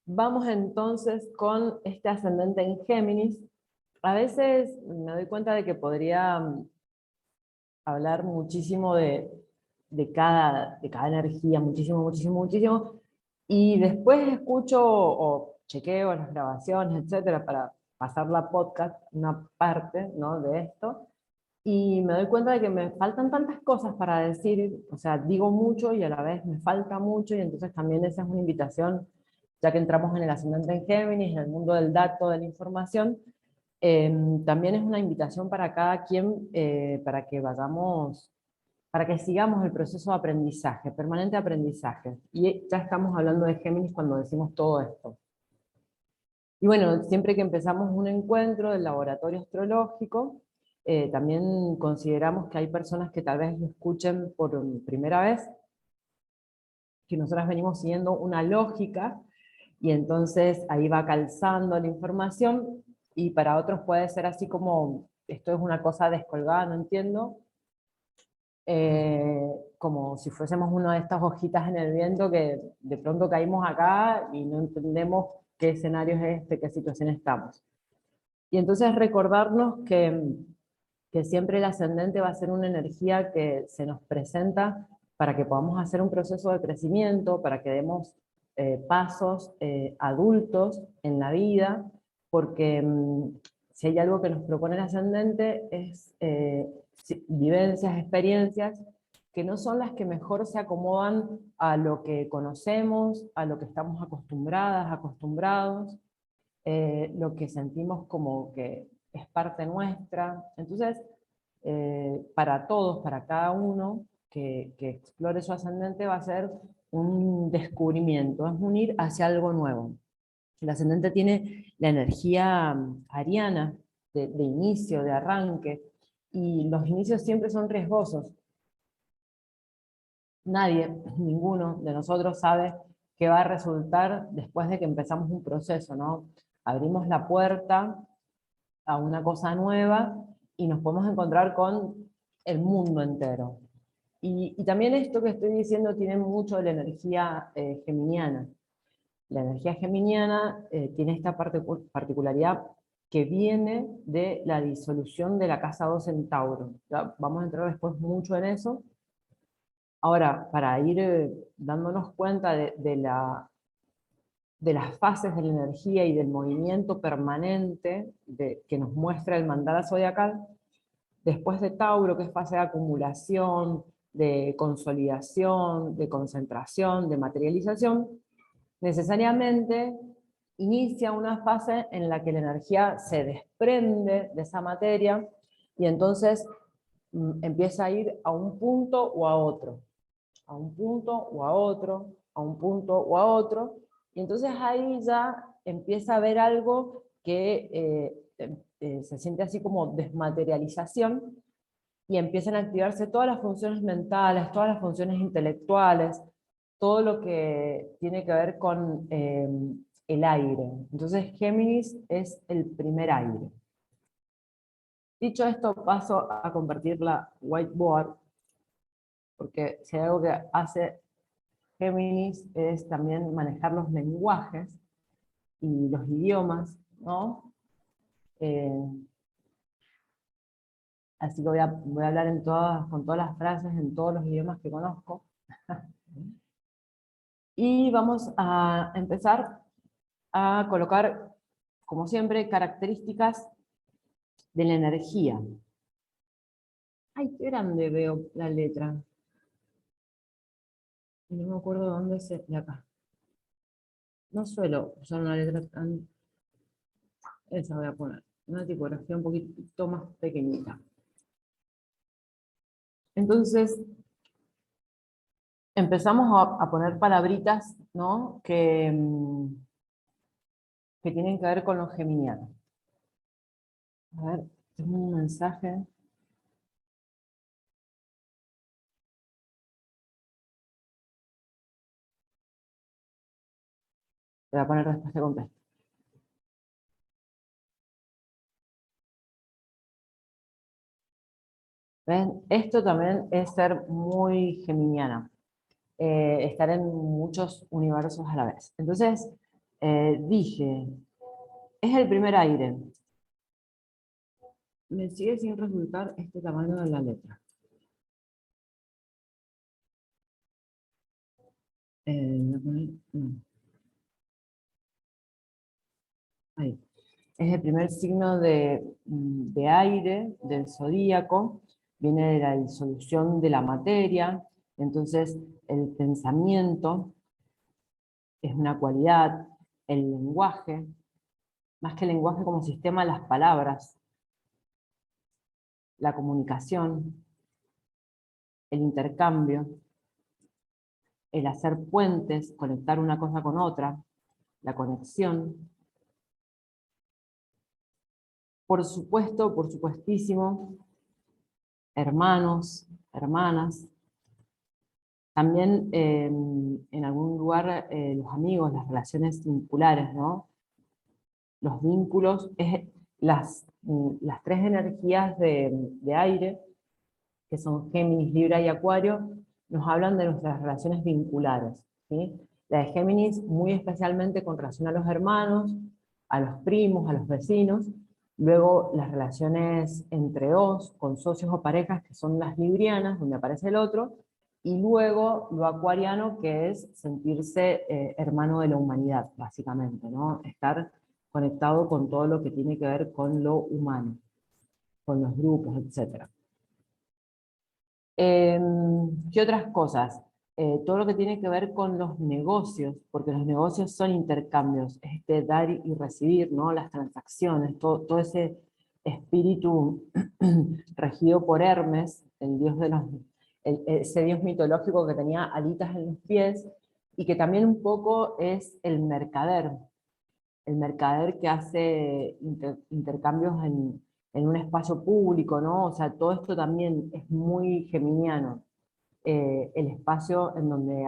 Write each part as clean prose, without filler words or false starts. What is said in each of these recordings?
Vamos entonces con este ascendente en Géminis. A veces me doy cuenta de que podría hablar muchísimo de cada energía, muchísimo, muchísimo, muchísimo, y después escucho o chequeo las grabaciones, etcétera, para pasar la podcast, una parte, ¿no?, de esto, y me doy cuenta de que me faltan tantas cosas para decir, o sea, digo mucho y a la vez me falta mucho, y entonces también esa es una invitación, ya que entramos en el ascendente en Géminis, en el mundo del dato, de la información, también es una invitación para cada quien, para que sigamos el proceso de aprendizaje, permanente aprendizaje. Y ya estamos hablando de Géminis cuando decimos todo esto. Y bueno, siempre que empezamos un encuentro del laboratorio astrológico, también consideramos que hay personas que tal vez lo escuchen por primera vez, que nosotras venimos siguiendo una lógica, y entonces ahí va calzando la información, y para otros puede ser así como, esto es una cosa descolgada, no entiendo, como si fuésemos una de estas hojitas en el viento que de pronto caímos acá y no entendemos qué escenario es este, qué situación estamos. Y entonces recordarnos que siempre el ascendente va a ser una energía que se nos presenta para que podamos hacer un proceso de crecimiento, para que demos pasos adultos en la vida, porque si hay algo que nos propone el ascendente es vivencias, experiencias, que no son las que mejor se acomodan a lo que conocemos, a lo que estamos acostumbradas, acostumbrados, lo que sentimos como que es parte nuestra. Entonces, para todos, para cada uno que explore su ascendente, va a ser un descubrimiento, es un ir hacia algo nuevo. El ascendente tiene la energía ariana de inicio, de arranque, y los inicios siempre son riesgosos. Nadie, ninguno de nosotros sabe qué va a resultar después de que empezamos un proceso, ¿no? Abrimos la puerta a una cosa nueva y nos podemos encontrar con el mundo entero. Y también esto que estoy diciendo tiene mucho de la energía geminiana. La energía geminiana tiene esta particularidad que viene de la disolución de la casa 2 en Tauro. Ya vamos a entrar después mucho en eso. Ahora, para ir dándonos cuenta de las fases de la energía y del movimiento permanente que nos muestra el mandala zodiacal, después de Tauro, que es fase de acumulación, de consolidación, de concentración, de materialización, necesariamente inicia una fase en la que la energía se desprende de esa materia y entonces empieza a ir a un punto o a otro, a un punto o a otro, a un punto o a otro, y entonces ahí ya empieza a haber algo que se siente así como desmaterialización, y empiezan a activarse todas las funciones mentales, todas las funciones intelectuales, todo lo que tiene que ver con el aire. Entonces Géminis es el primer aire. Dicho esto, paso a compartir la whiteboard, porque si hay algo que hace Géminis es también manejar los lenguajes y los idiomas, ¿no? Eh, Así que voy a hablar con todas las frases, en todos los idiomas que conozco. Y vamos a empezar a colocar, como siempre, características de la energía. Ay, qué grande veo la letra. No me acuerdo dónde es de acá. No suelo usar una letra tan... Esa voy a poner. Una tipografía un poquito más pequeñita. Entonces, empezamos a poner palabritas, ¿no?, que tienen que ver con los geminianos. A ver, tengo un mensaje. Voy a poner respuesta completa. ¿Ven? Esto también es ser muy geminiana. Estar en muchos universos a la vez. Entonces, Dije, es el primer aire. Me sigue sin resultar este tamaño de la letra. No. Ahí. Es el primer signo de aire del zodíaco, viene de la disolución de la materia, entonces el pensamiento es una cualidad, el lenguaje, más que el lenguaje como sistema, las palabras, la comunicación, el intercambio, el hacer puentes, conectar una cosa con otra, la conexión. Por supuesto, por supuestísimo, hermanos, hermanas. También en algún lugar los amigos, las relaciones vinculares, ¿no? Los vínculos, las tres energías de aire, que son Géminis, Libra y Acuario, nos hablan de nuestras relaciones vinculares, ¿sí? La de Géminis muy especialmente con relación a los hermanos, a los primos, a los vecinos, luego las relaciones entre os, con socios o parejas, que son las librianas, donde aparece el otro, y luego lo acuariano, que es sentirse hermano de la humanidad, básicamente, ¿no? Estar conectado con todo lo que tiene que ver con lo humano, con los grupos, etc. ¿Qué otras cosas? Todo lo que tiene que ver con los negocios, porque los negocios son intercambios, es este dar y recibir, ¿no? Las transacciones, todo ese espíritu regido por Hermes, el dios de ese dios mitológico que tenía alitas en los pies, y que también un poco es el mercader que hace intercambios en un espacio público, ¿no? O sea, todo esto también es muy geminiano. El espacio en donde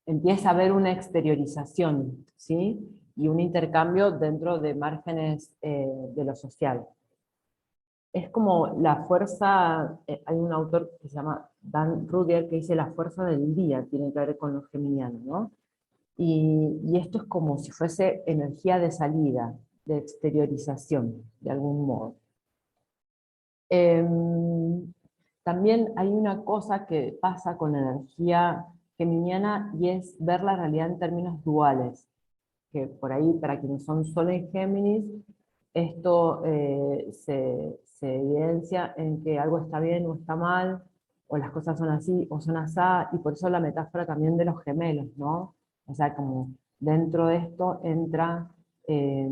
empieza a haber una exteriorización, ¿sí? Y un intercambio dentro de márgenes de lo social. Es como la fuerza, hay un autor que se llama Dan Rudier que dice la fuerza del día, tiene que ver con lo geminiano, ¿no? Y esto es como si fuese energía de salida, de exteriorización, de algún modo. También hay una cosa que pasa con la energía geminiana y es ver la realidad en términos duales, que por ahí para quienes son Sol en Géminis, esto se evidencia en que algo está bien o está mal, o las cosas son así o son asá, y por eso la metáfora también de los gemelos, ¿no? O sea, como dentro de esto entra eh,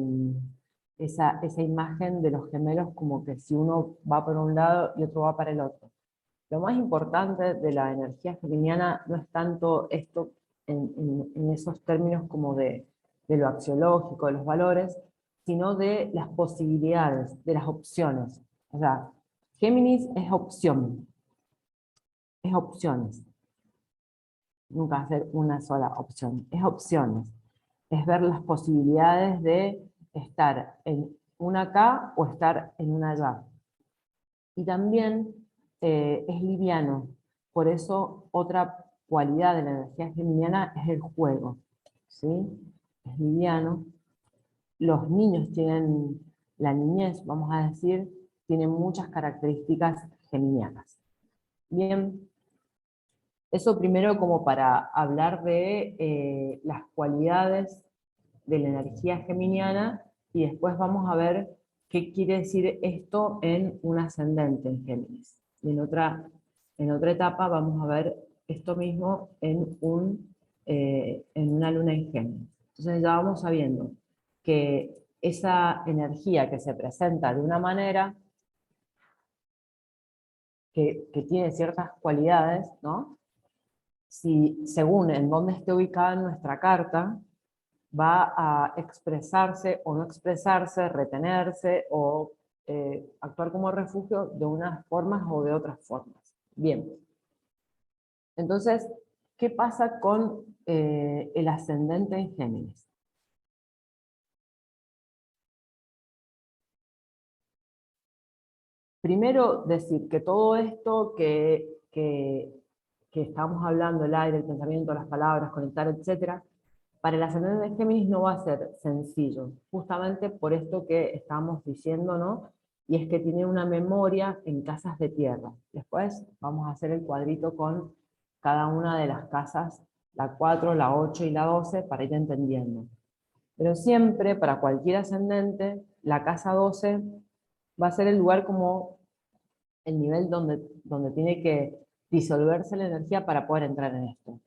esa imagen de los gemelos como que si uno va por un lado y otro va para el otro. Lo más importante de la energía geminiana no es tanto esto en esos términos como de lo axiológico, de los valores, sino de las posibilidades, de las opciones. O sea, Géminis es opción, es opciones. Nunca va a ser una sola opción, es opciones. Es ver las posibilidades de estar en una acá o estar en una allá. Y también es liviano. Por eso otra cualidad de la energía geminiana es el juego, ¿sí? Es liviano. Los niños tienen, la niñez, vamos a decir, tiene muchas características geminianas. Bien, eso primero como para hablar de las cualidades de la energía geminiana y después vamos a ver qué quiere decir esto en un ascendente en Géminis. Y en otra etapa vamos a ver esto mismo en una luna en Géminis. Entonces ya vamos sabiendo que esa energía que se presenta de una manera que tiene ciertas cualidades, ¿no? Si, según en dónde esté ubicada en nuestra carta, va a expresarse o no expresarse, retenerse o actuar como refugio de unas formas o de otras formas. Bien, entonces, ¿qué pasa con el ascendente en Géminis? Primero, decir que todo esto que estamos hablando, el aire, el pensamiento, las palabras, conectar, etcétera, Para el ascendente de Géminis no va a ser sencillo, justamente por esto que estábamos diciendo, ¿no? Y es que tiene una memoria en casas de tierra. Después vamos a hacer el cuadrito con cada una de las casas, la 4, la 8 y la 12, para ir entendiendo. Pero siempre, para cualquier ascendente, la casa 12 va a ser el lugar como el nivel donde tiene que disolverse la energía para poder entrar en esto.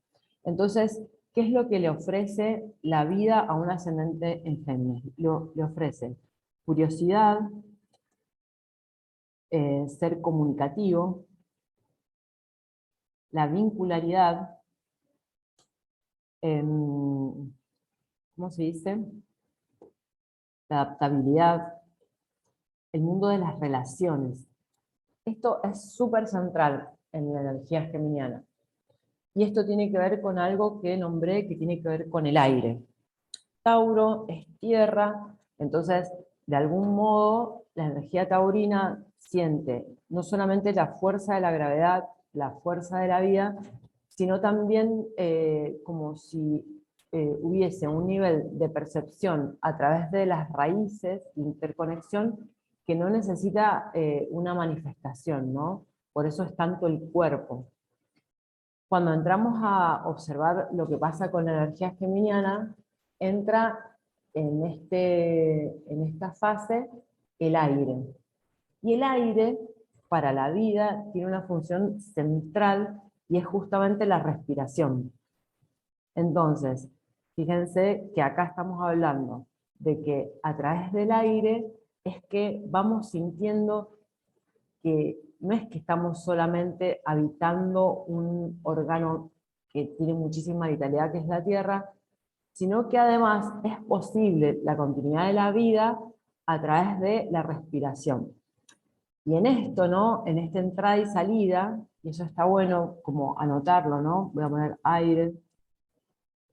Entonces, ¿qué es lo que le ofrece la vida a un ascendente en Géminis? Le ofrece curiosidad, ser comunicativo, la vincularidad, ¿cómo se dice? La adaptabilidad, el mundo de las relaciones. Esto es súper central en la energía geminiana. Y esto tiene que ver con algo que nombré, que tiene que ver con el aire. Tauro es tierra, entonces, de algún modo, la energía taurina siente no solamente la fuerza de la gravedad, la fuerza de la vida, sino también como si hubiese un nivel de percepción a través de las raíces, interconexión, que no necesita una manifestación, ¿no? Por eso es tanto el cuerpo. Cuando entramos a observar lo que pasa con la energía geminiana, entra en esta fase el aire. Y el aire, para la vida, tiene una función central y es justamente la respiración. Entonces, fíjense que acá estamos hablando de que a través del aire es que vamos sintiendo que no es que estamos solamente habitando un órgano que tiene muchísima vitalidad, que es la Tierra, sino que además es posible la continuidad de la vida a través de la respiración. Y en esto, ¿no? En esta entrada y salida, y eso está bueno como anotarlo, ¿no? Voy a poner aire,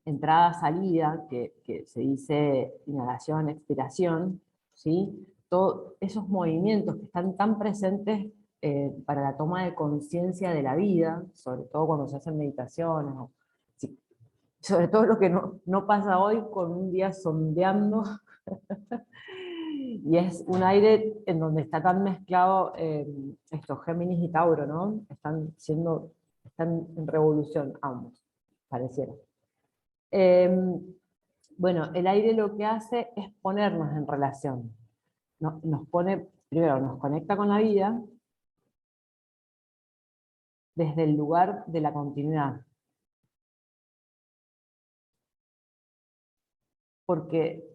entrada, salida, que se dice inhalación, expiración, ¿sí? Todos esos movimientos que están tan presentes para la toma de conciencia de la vida, sobre todo cuando se hacen meditaciones, o, sí, sobre todo lo que no pasa hoy con un día sondeando, y es un aire en donde está tan mezclado estos Géminis y Tauro, ¿no? Están en revolución ambos, pareciera. Bueno, el aire lo que hace es ponernos en relación. Nos pone, primero nos conecta con la vida desde el lugar de la continuidad. Porque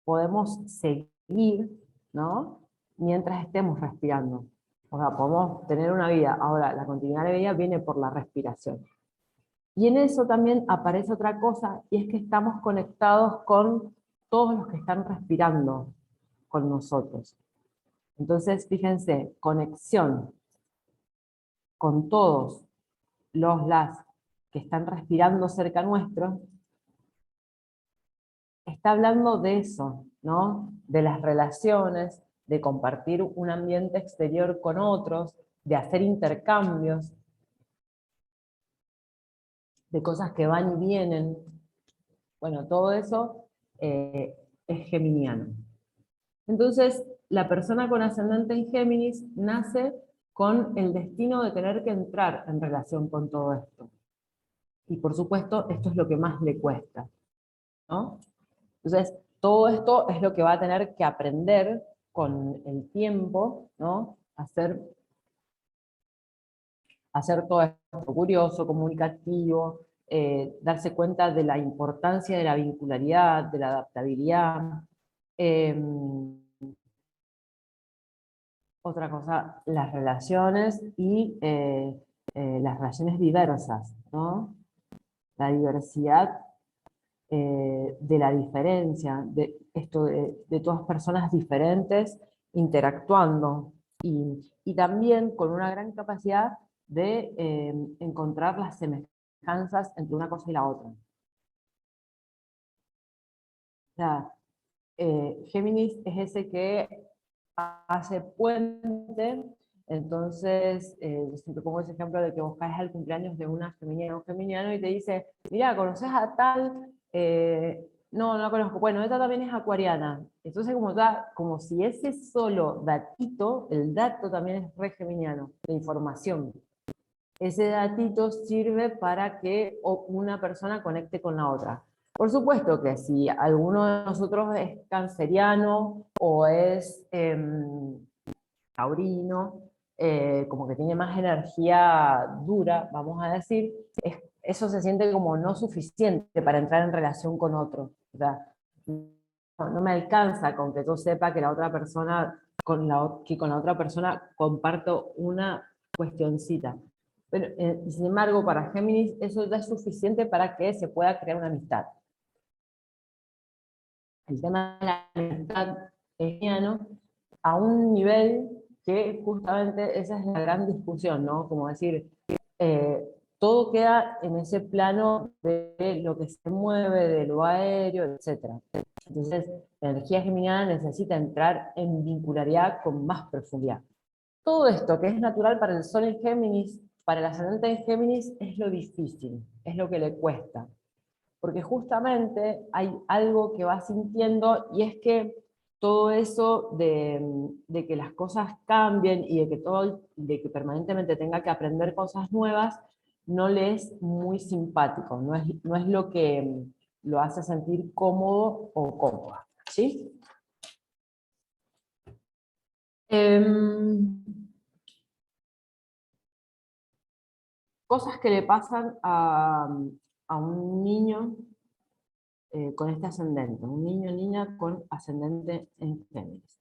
podemos seguir, ¿no? Mientras estemos respirando. O sea, podemos tener una vida. Ahora, la continuidad de vida viene por la respiración. Y en eso también aparece otra cosa, y es que estamos conectados con todos los que están respirando con nosotros. Entonces, fíjense, conexión con todos las que están respirando cerca nuestro, está hablando de eso, ¿no? De las relaciones, de compartir un ambiente exterior con otros, de hacer intercambios, de cosas que van y vienen. Bueno, todo eso es geminiano. Entonces, la persona con ascendente en Géminis nace con el destino de tener que entrar en relación con todo esto. Y por supuesto, esto es lo que más le cuesta, ¿no? Entonces, todo esto es lo que va a tener que aprender con el tiempo, ¿no? Hacer todo esto curioso, comunicativo, darse cuenta de la importancia de la vincularidad, de la adaptabilidad. Eh, Otra cosa, las relaciones y las relaciones diversas, ¿no? La diversidad de la diferencia, de todas personas diferentes interactuando y también con una gran capacidad de encontrar las semejanzas entre una cosa y la otra. O sea, Géminis es ese que hace puente Entonces, yo siempre pongo ese ejemplo de que vos caes al cumpleaños de una geminiana o un geminiano y te dice, mira, ¿conoces a tal? No, no la conozco. Bueno, esta también es acuariana. Entonces, como si ese solo datito, el dato también es re geminiano, de información. Ese datito sirve para que una persona conecte con la otra. Por supuesto que si alguno de nosotros es canceriano o es taurino, como que tiene más energía dura, vamos a decir, eso se siente como no suficiente para entrar en relación con otro. O sea, no me alcanza con que yo sepa que la otra persona, que con la otra persona comparto una cuestioncita. Pero, sin embargo, para Géminis eso ya es suficiente para que se pueda crear una amistad. El tema de la amistad es geminiano a un nivel que justamente esa es la gran discusión, ¿no? Como decir, eh, todo queda en ese plano de lo que se mueve, de lo aéreo, etc. Entonces, la energía geminiana necesita entrar en vincularidad con más profundidad. Todo esto que es natural para el Sol en Géminis, para el ascendente en Géminis, es lo difícil, es lo que le cuesta. Porque justamente hay algo que va sintiendo y es que todo eso de que las cosas cambien y de que permanentemente tenga que aprender cosas nuevas, no le es muy simpático, no es lo que lo hace sentir cómodo o cómoda. ¿Sí? Em, Cosas que le pasan a un niño con este ascendente, un niño o niña con ascendente en Géminis.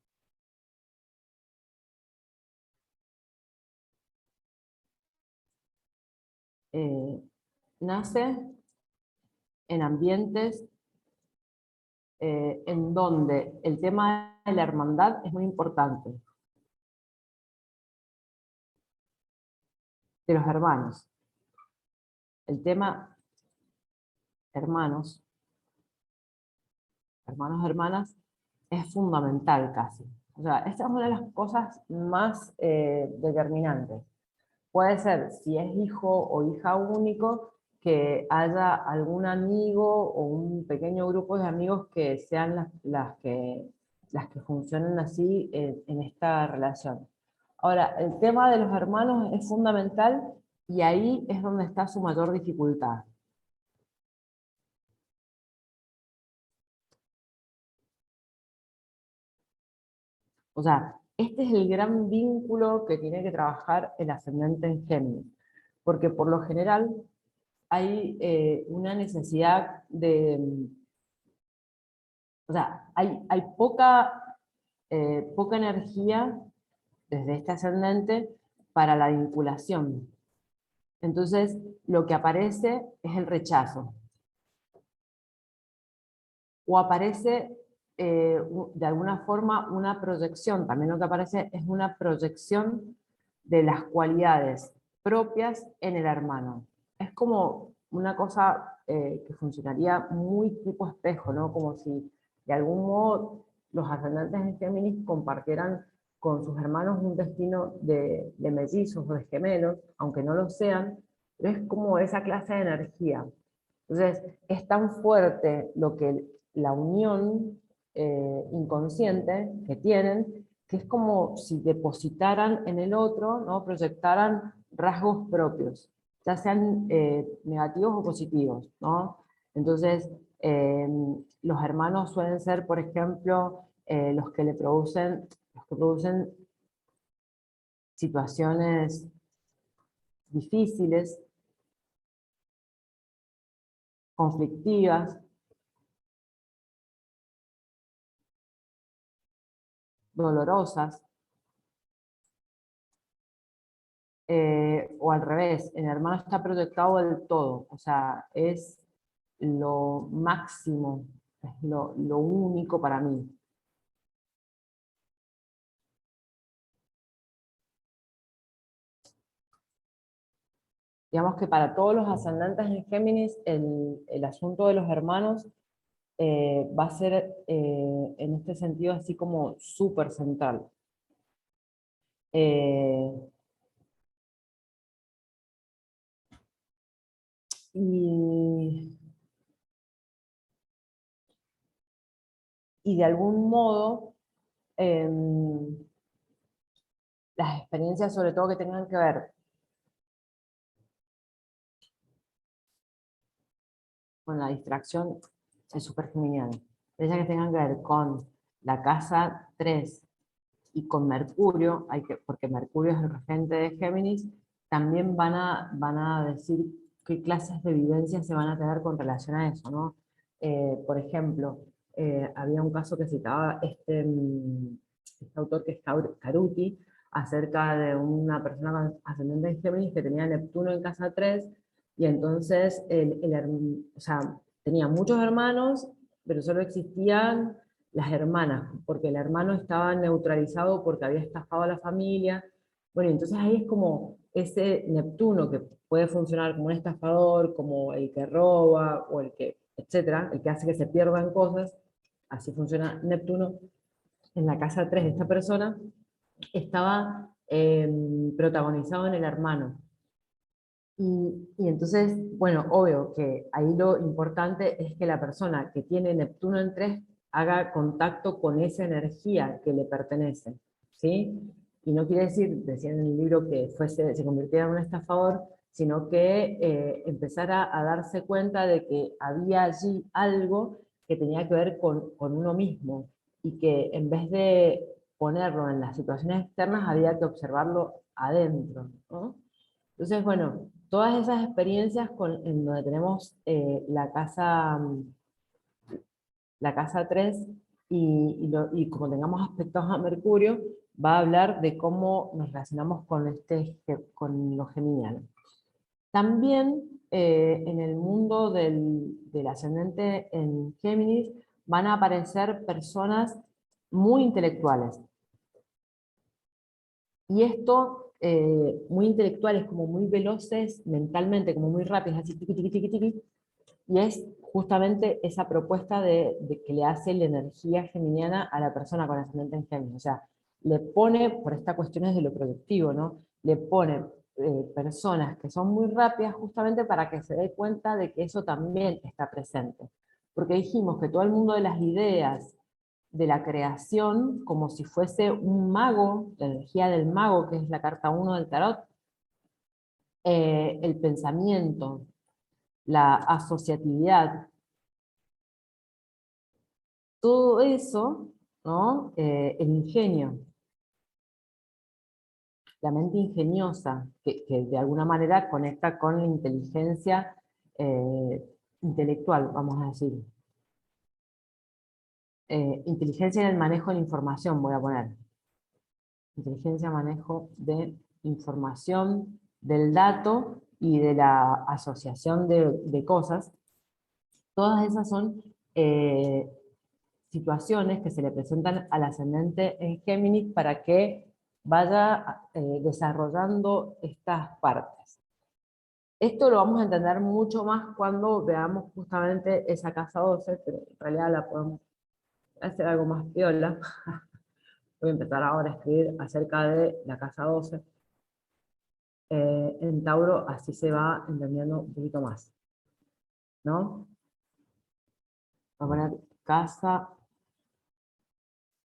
Eh, Nace en ambientes en donde el tema de la hermandad es muy importante, de los hermanos. El tema hermanos, hermanos, hermanas, es fundamental casi. O sea, esta es una de las cosas más determinantes. Puede ser, si es hijo o hija único, que haya algún amigo o un pequeño grupo de amigos que sean las que funcionen así en esta relación. Ahora, el tema de los hermanos es fundamental y ahí es donde está su mayor dificultad. O sea, este es el gran vínculo que tiene que trabajar el ascendente en Géminis, porque por lo general hay una necesidad o sea, hay poca energía desde este ascendente para la vinculación. Entonces, lo que aparece es el rechazo. O aparece de alguna forma una proyección. También lo que aparece es una proyección de las cualidades propias en el hermano. Es como una cosa que funcionaría muy tipo espejo, ¿no? Como si de algún modo los ascendentes en Géminis compartieran con sus hermanos un destino de mellizos o de gemelos, aunque no lo sean, pero es como esa clase de energía. Entonces, es tan fuerte la unión inconsciente que tienen, que es como si depositaran en el otro, ¿no? Proyectaran rasgos propios, ya sean negativos o positivos, ¿no? Entonces, eh, los hermanos suelen ser, por ejemplo, los que producen situaciones difíciles, conflictivas, dolorosas, o al revés, el hermano está proyectado del todo, o sea, es lo máximo, es lo único para mí. Digamos que para todos los ascendentes en Géminis, el asunto de los hermanos va a ser en este sentido así como súper central. Eh, y, y de algún modo, las experiencias sobre todo que tengan que ver con la distracción es súper geminiano. Experiencias que tengan que ver con la casa 3 y con Mercurio, porque Mercurio es el regente de Géminis, también van a decir qué clases de vivencias se van a tener con relación a eso, ¿no? Por ejemplo, había un caso que citaba este autor que es Caruti, acerca de una persona con ascendente en Géminis que tenía Neptuno en casa 3, y entonces o sea, tenía muchos hermanos, pero solo existían las hermanas, porque el hermano estaba neutralizado porque había estafado a la familia. Bueno, entonces ahí es como ese Neptuno que puede funcionar como un estafador, como el que roba, o el que, etcétera, el que hace que se pierdan cosas. Así funciona Neptuno. En la casa 3 de esta persona estaba protagonizado en el hermano. Y entonces, bueno, obvio que ahí lo importante es que la persona que tiene Neptuno en 3 haga contacto con esa energía que le pertenece, ¿sí? Y no quiere decir, decía en el libro, que se convirtiera en un estafador, sino que empezara a darse cuenta de que había allí algo que tenía que ver con uno mismo, y que en vez de ponerlo en las situaciones externas, había que observarlo adentro, ¿no? Entonces, bueno, todas esas experiencias en donde tenemos la casa 3 y como tengamos aspectos a Mercurio, va a hablar de cómo nos relacionamos con, con lo geminiano. También en el mundo del ascendente en Géminis van a aparecer personas muy intelectuales. Y esto, muy intelectuales, como muy veloces mentalmente, como muy rápidos, así tiqui, tiqui, tiqui, tiqui, y es justamente esa propuesta de que le hace la energía geminiana a la persona con ascendente en Géminis. O sea, le pone, por estas cuestiones de lo productivo, ¿no? Le pone personas que son muy rápidas justamente para que se dé cuenta de que eso también está presente. Porque dijimos que todo el mundo de las ideas, de la creación, como si fuese un mago, la energía del mago, que es la carta 1 del tarot, el pensamiento, la asociatividad, todo eso, ¿no? El ingenio, la mente ingeniosa, que de alguna manera conecta con la inteligencia intelectual, vamos a decir. Inteligencia en el manejo de la información, voy a poner. Inteligencia, manejo de información, del dato y de la asociación de cosas. Todas esas son situaciones que se le presentan al ascendente en Géminis para que vaya desarrollando estas partes. Esto lo vamos a entender mucho más cuando veamos justamente esa casa 12, pero en realidad la podemos hacer algo más piola. Voy a empezar ahora a escribir acerca de la casa 12. En Tauro así se va entendiendo un poquito más, ¿no? Voy a poner casa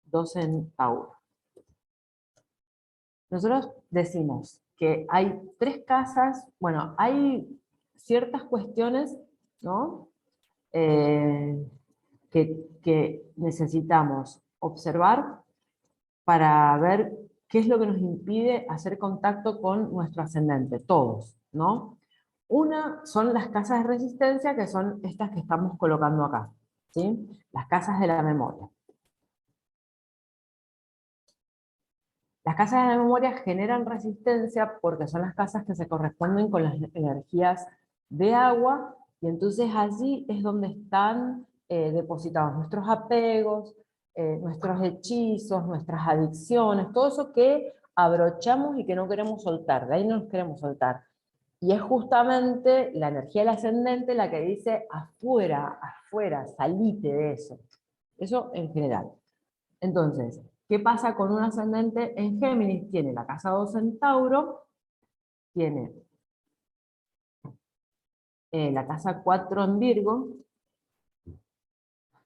12 en Tauro. Nosotros decimos que hay 3 casas, bueno, hay ciertas cuestiones, ¿no? Eh, que necesitamos observar para ver qué es lo que nos impide hacer contacto con nuestro ascendente, todos, ¿no? Una son las casas de resistencia, que son estas que estamos colocando acá, ¿sí? Las casas de la memoria. Las casas de la memoria generan resistencia porque son las casas que se corresponden con las energías de agua, y entonces allí es donde están depositados nuestros apegos, nuestros hechizos, nuestras adicciones, todo eso que abrochamos y que no queremos soltar, de ahí no nos queremos soltar. Y es justamente la energía del ascendente la que dice afuera, afuera, salite de eso. Eso en general. Entonces, ¿Qué pasa con un ascendente en Géminis? Tiene la casa 2 en Tauro, tiene la casa 4 en Virgo, lo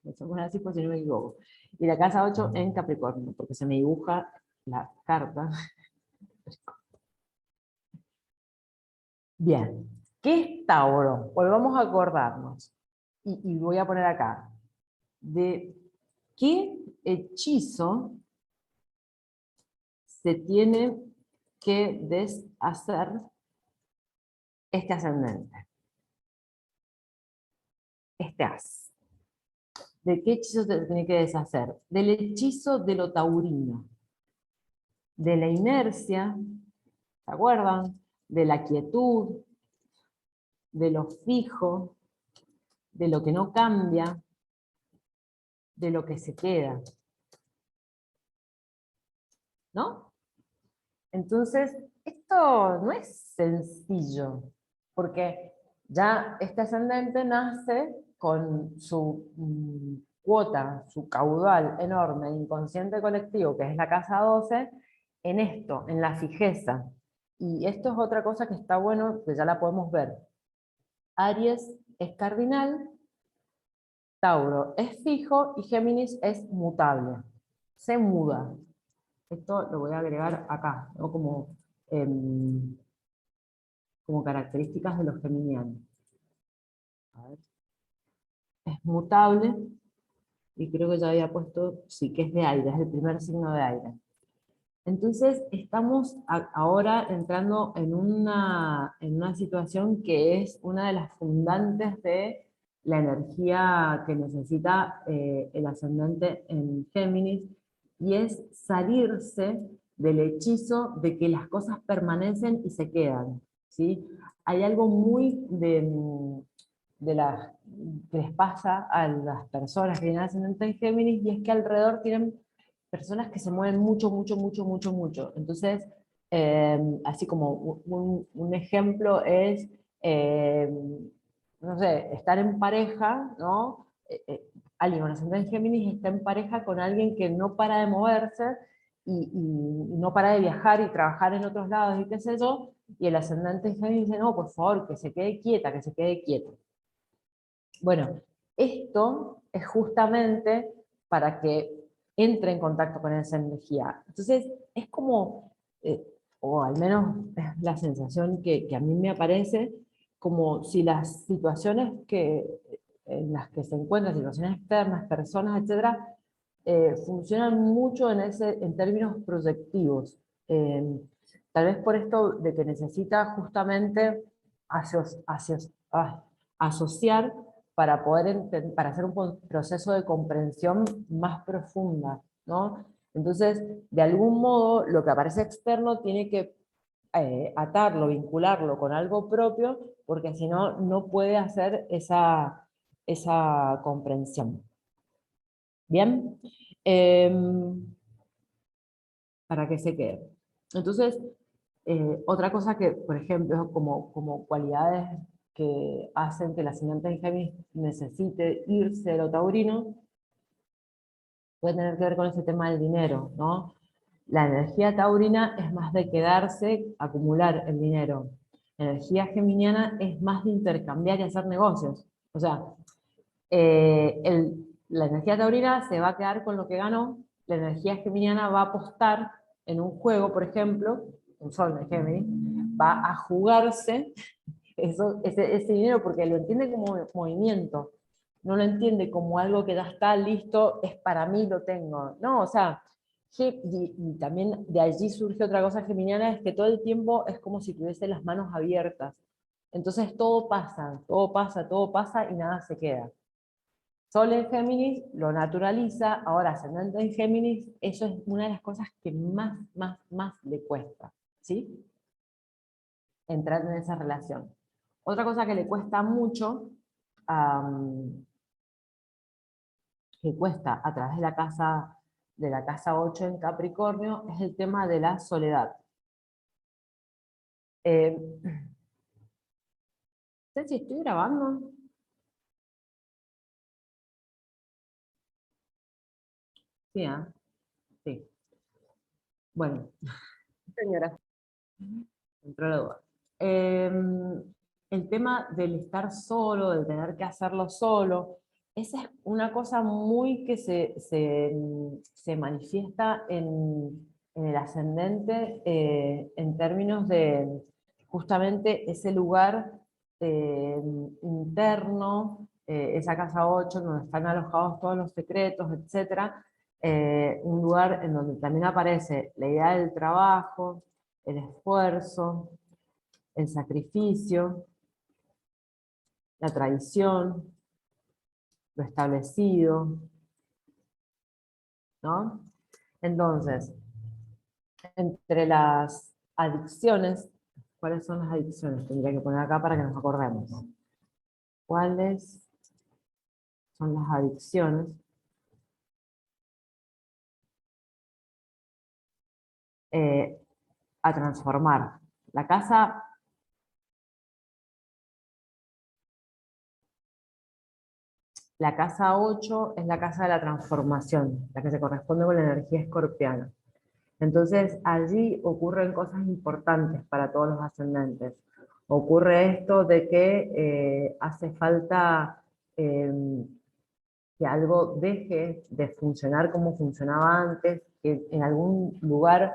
voy a poner así por si no me equivoco, y la casa 8 en Capricornio, porque se me dibuja la carta. Bien, ¿qué es Tauro? Volvamos a acordarnos, y voy a poner acá, de qué hechizo se tiene que deshacer este ascendente, este as. ¿De qué hechizo se tiene que deshacer? Del hechizo de lo taurino, de la inercia, ¿se acuerdan? De la quietud, de lo fijo, de lo que no cambia, de lo que se queda, ¿no? Entonces, esto no es sencillo, porque ya este ascendente nace con su cuota, su caudal enorme, inconsciente colectivo, que es la casa 12, en esto, en la fijeza. Y esto es otra cosa que está bueno, que ya la podemos ver. Aries es cardinal, Tauro es fijo y Géminis es mutable. Se muda. Esto lo voy a agregar acá, ¿no? Em, como características de los geminianos. A ver. Es mutable, y creo que ya había puesto, sí, que es de aire, es el primer signo de aire. Entonces, estamos ahora entrando en una situación que es una de las fundantes de la energía que necesita el ascendente en Géminis, y es salirse del hechizo de que las cosas permanecen y se quedan, ¿sí? Hay algo muy que les pasa a las personas que tienen ascendente en Géminis, y es que alrededor tienen personas que se mueven mucho, mucho, mucho, mucho, mucho. Entonces, así como un ejemplo es, eh, no sé, estar en pareja, ¿no? Alguien con ascendente en Géminis está en pareja con alguien que no para de moverse y no para de viajar y trabajar en otros lados y qué sé yo, y el ascendente en Géminis dice, no, por favor, que se quede quieta, que se quede quieto. Bueno, esto es justamente para que entre en contacto con esa energía. Entonces, es como, o al menos es la sensación que a mí me aparece, como si las situaciones en las que se encuentran, situaciones externas, personas, etcétera, funcionan mucho en términos proyectivos. Eh, Tal vez por esto de que necesita justamente asociar para para hacer un proceso de comprensión más profunda, ¿no? Entonces, de algún modo, lo que aparece externo tiene que atarlo, vincularlo con algo propio, porque si no, no puede hacer esa comprensión. ¿Bien? Para que se quede. Entonces, otra cosa que, por ejemplo, como cualidades que hacen que el ascendente en Géminis necesite irse de lo taurino, puede tener que ver con ese tema del dinero, ¿no? La energía taurina es más de quedarse, acumular el dinero. La energía geminiana es más de intercambiar y hacer negocios. O sea, la energía taurina se va a quedar con lo que ganó, la energía geminiana va a apostar en un juego, por ejemplo, un sol de Géminis, va a jugarse ese dinero porque lo entiende como movimiento, no lo entiende como algo que ya está listo, es para mí, lo tengo. No, o sea, y también de allí surge otra cosa geminiana, es que todo el tiempo es como si tuviese las manos abiertas. Entonces todo pasa, todo pasa, todo pasa y nada se queda. Sol en Géminis lo naturaliza, ahora ascendente en Géminis, eso es una de las cosas que más le cuesta, ¿sí? Entrar en esa relación. Otra cosa que le cuesta mucho, que cuesta a través de la casa 8 en Capricornio, es el tema de la soledad. Eh, no sé si estoy grabando. Sí, ¿eh? Sí. Bueno, Señora. entró la duda. El tema del estar solo, del tener que hacerlo solo, esa es una cosa muy que se manifiesta en el ascendente en términos de justamente ese lugar interno, esa casa 8 donde están alojados todos los secretos, etcétera, un lugar en donde también aparece la idea del trabajo, el esfuerzo, el sacrificio, la tradición, lo establecido, ¿no? Entonces, entre las adicciones, ¿cuáles son las adicciones? Tendría que poner acá para que nos acordemos. ¿Cuáles son las adicciones? A transformar. La casa La casa 8 es la casa de la transformación, la que se corresponde con la energía escorpiana. Entonces, allí ocurren cosas importantes para todos los ascendentes. Ocurre esto de que hace falta eh, que algo deje de funcionar como funcionaba antes, que en algún lugar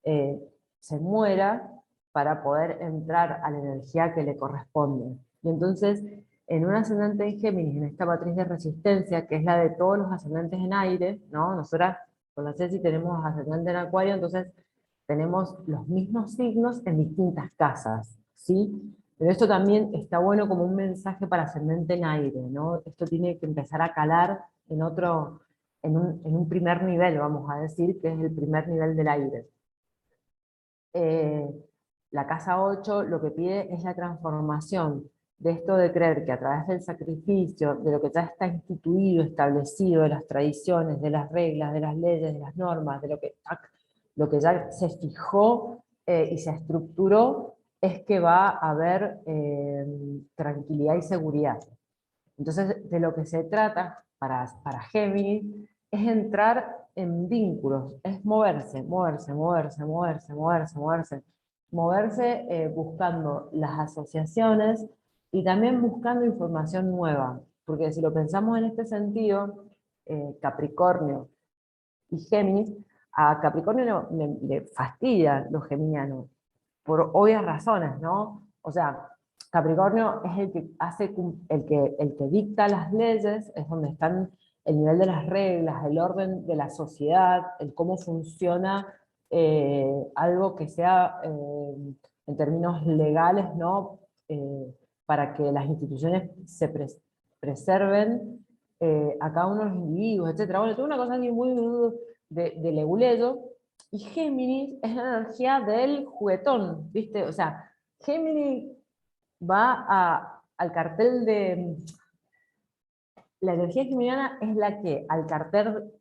eh, se muera para poder entrar a la energía que le corresponde. Y entonces, en un ascendente en Géminis, en esta matriz de resistencia, que es la de todos los ascendentes en aire, ¿no? Nosotras con la Ceci tenemos ascendente en Acuario, entonces tenemos los mismos signos en distintas casas, ¿sí? Pero esto también está bueno como un mensaje para ascendente en aire, ¿no? Esto tiene que empezar a calar en otro, en un primer nivel, vamos a decir, que es el primer nivel del aire. La casa 8 lo que pide es la transformación de esto de creer que a través del sacrificio, de lo que ya está instituido, establecido, de las tradiciones, de las reglas, de las leyes, de las normas, de lo que ya se fijó y se estructuró, es que va a haber tranquilidad y seguridad. Entonces, de lo que se trata para Géminis es entrar en vínculos, es moverse, moverse, moverse, moverse, moverse, moverse. Moverse buscando las asociaciones y también buscando información nueva. Porque si lo pensamos en este sentido, Capricornio y Géminis, a Capricornio le fastidia lo geminiano, por obvias razones, ¿no? O sea, Capricornio es el que hace, el que dicta las leyes, es donde están el nivel de las reglas, el orden de la sociedad, el cómo funciona algo que sea en términos legales, ¿no? Para que las instituciones se preserven a cada uno de los individuos, etc. Bueno, tengo una cosa aquí muy de Leguleyo, y Géminis es la energía del juguetón, ¿viste? O sea, Géminis va al cartel de... La energía geminiana es la que al cartel,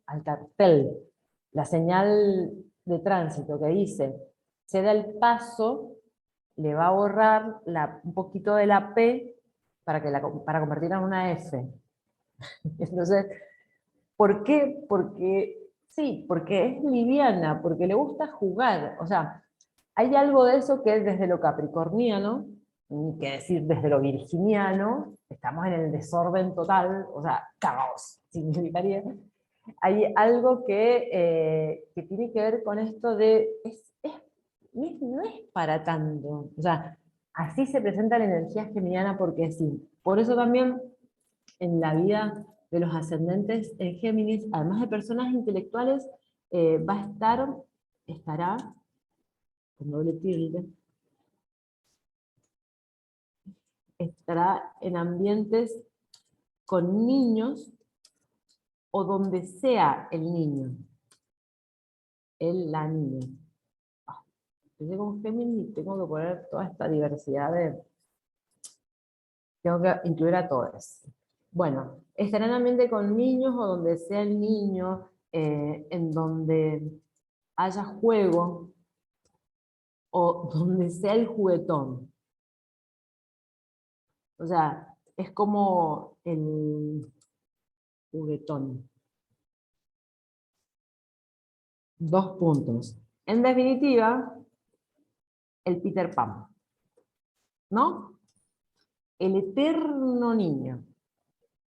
la señal de tránsito que dice, se da el paso, le va a borrar un poquito de la P para convertirla en una F. Entonces, ¿por qué? Porque, sí, porque es liviana, porque le gusta jugar. O sea, hay algo de eso que es desde lo capricorniano, ni que decir desde lo virginiano, estamos en el desorden total, o sea, caos significaría. Hay algo que tiene que ver con esto de, no es para tanto. O sea, así se presenta la energía geminiana porque sí. Por eso también en la vida de los ascendentes en Géminis, además de personas intelectuales, va a estará, con doble tilde, estará en ambientes con niños o donde sea el niño, la niña. Yo soy como Géminis y tengo que poner toda esta diversidad tengo que incluir a todos. Bueno, estará en ambiente con niños o donde sea el niño, en donde haya juego o donde sea el juguetón. O sea, es como el juguetón. Dos puntos. En definitiva, el Peter Pan, ¿no? El eterno niño.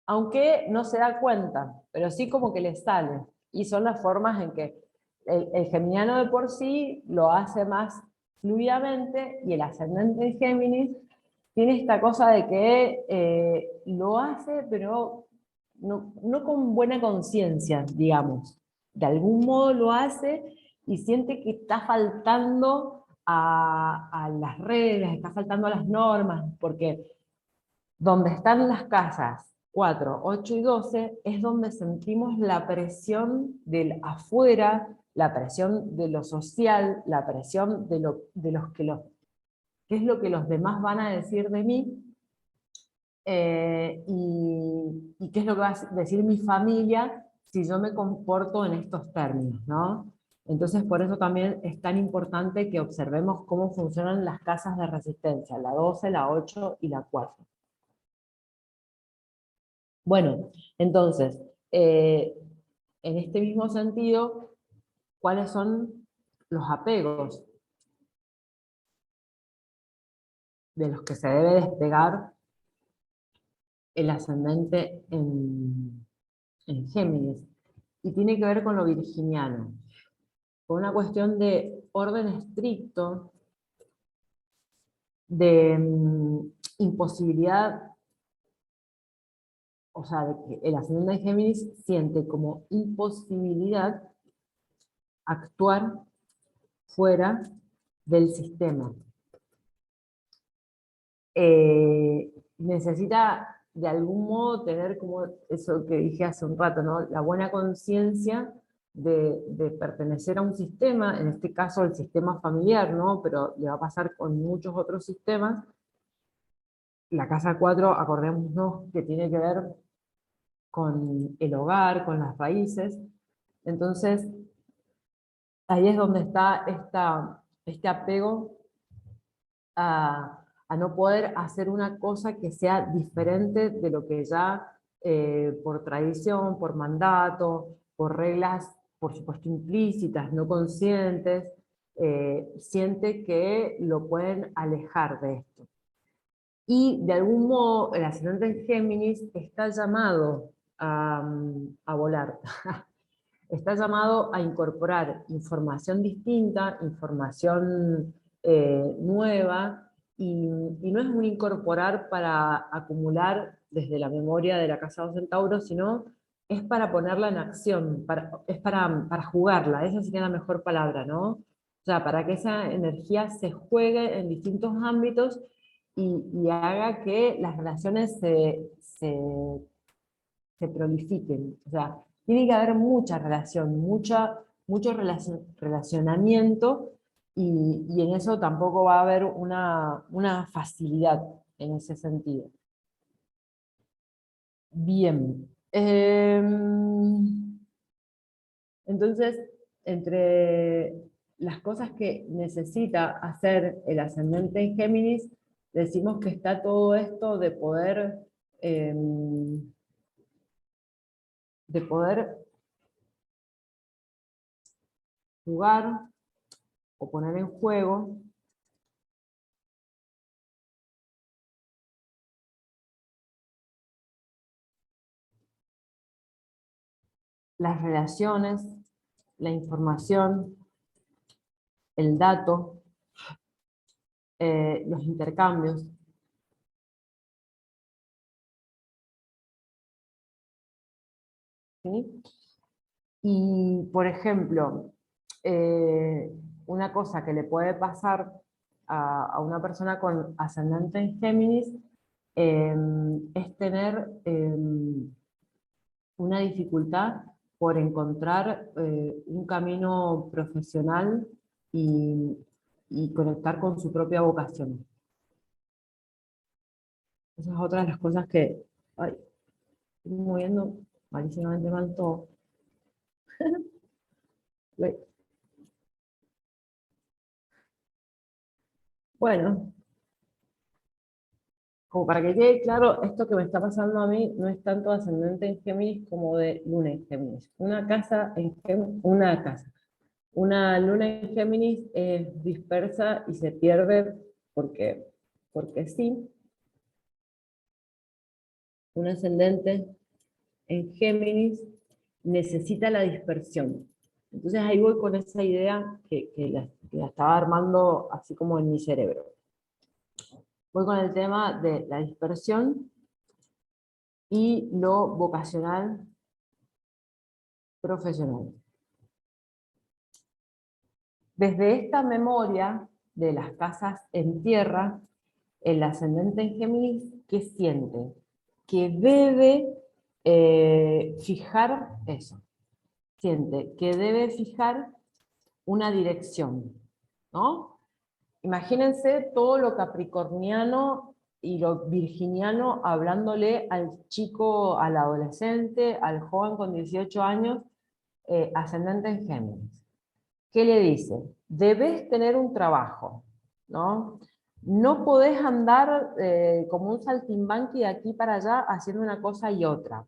Aunque no se da cuenta, pero sí como que le sale. Y son las formas en que el geminiano de por sí lo hace más fluidamente, y el ascendente en Géminis tiene esta cosa de que lo hace, pero no con buena conciencia, digamos. De algún modo lo hace y siente que está faltando a las reglas, está faltando a las normas, porque donde están las casas 4, 8 y 12 es donde sentimos la presión del afuera, la presión de lo social, la presión qué es lo que los demás van a decir de mí, y qué es lo que va a decir mi familia si yo me comporto en estos términos, ¿no? Entonces, por eso también es tan importante que observemos cómo funcionan las casas de resistencia, la 12, la 8 y la 4. Bueno, entonces, en este mismo sentido, ¿cuáles son los apegos de los que se debe despegar el ascendente en Géminis? Y tiene que ver con lo virginiano, con una cuestión de orden estricto, de imposibilidad, o sea, de que el ascendente de Géminis siente como imposibilidad actuar fuera del sistema. Necesita de algún modo tener como eso que dije hace un rato, ¿no? La buena conciencia de pertenecer a un sistema, en este caso el sistema familiar, ¿no? Pero le va a pasar con muchos otros sistemas. La casa 4, acordémonos que tiene que ver con el hogar, con las raíces. Entonces, ahí es donde está este apego a no poder hacer una cosa que sea diferente de lo que ya por tradición, por mandato, por reglas, por supuesto implícitas, no conscientes, siente que lo pueden alejar de esto. Y de algún modo el ascendente en Géminis está llamado a volar. Está llamado a incorporar información distinta, información nueva, y no es un incorporar para acumular desde la memoria de la casa 2 Centauro, sino es para ponerla en acción, es para jugarla, esa sería la mejor palabra, ¿no? O sea, para que esa energía se juegue en distintos ámbitos y haga que las relaciones se prolifiquen. O sea, tiene que haber mucha relación, mucho relacionamiento, y en eso tampoco va a haber una facilidad en ese sentido. Bien. Entonces, entre las cosas que necesita hacer el ascendente en Géminis, decimos que está todo esto de poder jugar o poner en juego las relaciones, la información, el dato, los intercambios. ¿Sí? Y, por ejemplo, eh, una cosa que le puede pasar a una persona con ascendente en Géminis es tener una dificultad por encontrar un camino profesional y, y conectar con su propia vocación. Esa es otra de las cosas que, ay, estoy moviendo malísimamente mal todo. Bueno, como para que quede claro, esto que me está pasando a mí no es tanto ascendente en Géminis como de Luna en Géminis. Una casa en Géminis, una casa. Una luna en Géminis es dispersa y se pierde porque sí. Un ascendente en Géminis necesita la dispersión. Entonces ahí voy con esa idea que la estaba armando así como en mi cerebro. Voy con el tema de la dispersión y lo vocacional profesional. Desde esta memoria de las casas en tierra, el ascendente en Géminis, ¿qué siente? Que debe fijar eso. Siente que debe fijar una dirección, ¿no? Imagínense todo lo capricorniano y lo virginiano hablándole al chico, al adolescente, al joven con 18 años, ascendente en Géminis. ¿Qué le dice? Debes tener un trabajo, ¿no? No podés andar como un saltimbanqui de aquí para allá haciendo una cosa y otra.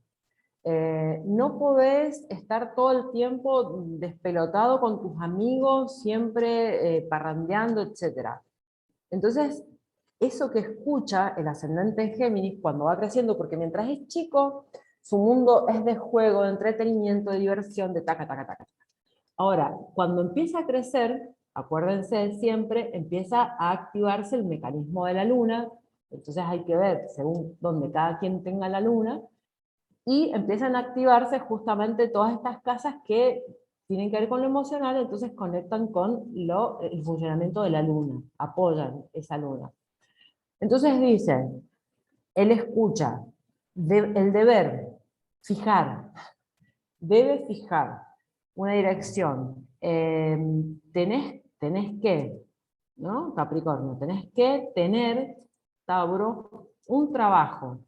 No podés estar todo el tiempo despelotado con tus amigos, siempre parrandeando, etc. Entonces, eso que escucha el ascendente en Géminis cuando va creciendo, porque mientras es chico, su mundo es de juego, de entretenimiento, de diversión, de taca, taca, taca. Ahora, cuando empieza a crecer, acuérdense siempre, empieza a activarse el mecanismo de la luna, entonces hay que ver según donde cada quien tenga la luna, y empiezan a activarse justamente todas estas casas que tienen que ver con lo emocional, entonces conectan con el funcionamiento de la luna, apoyan esa luna. Entonces dicen, él escucha, el deber, fijar, debe fijar una dirección. Tenés que, ¿no? Capricornio, tenés que tener, Tauro, un trabajo.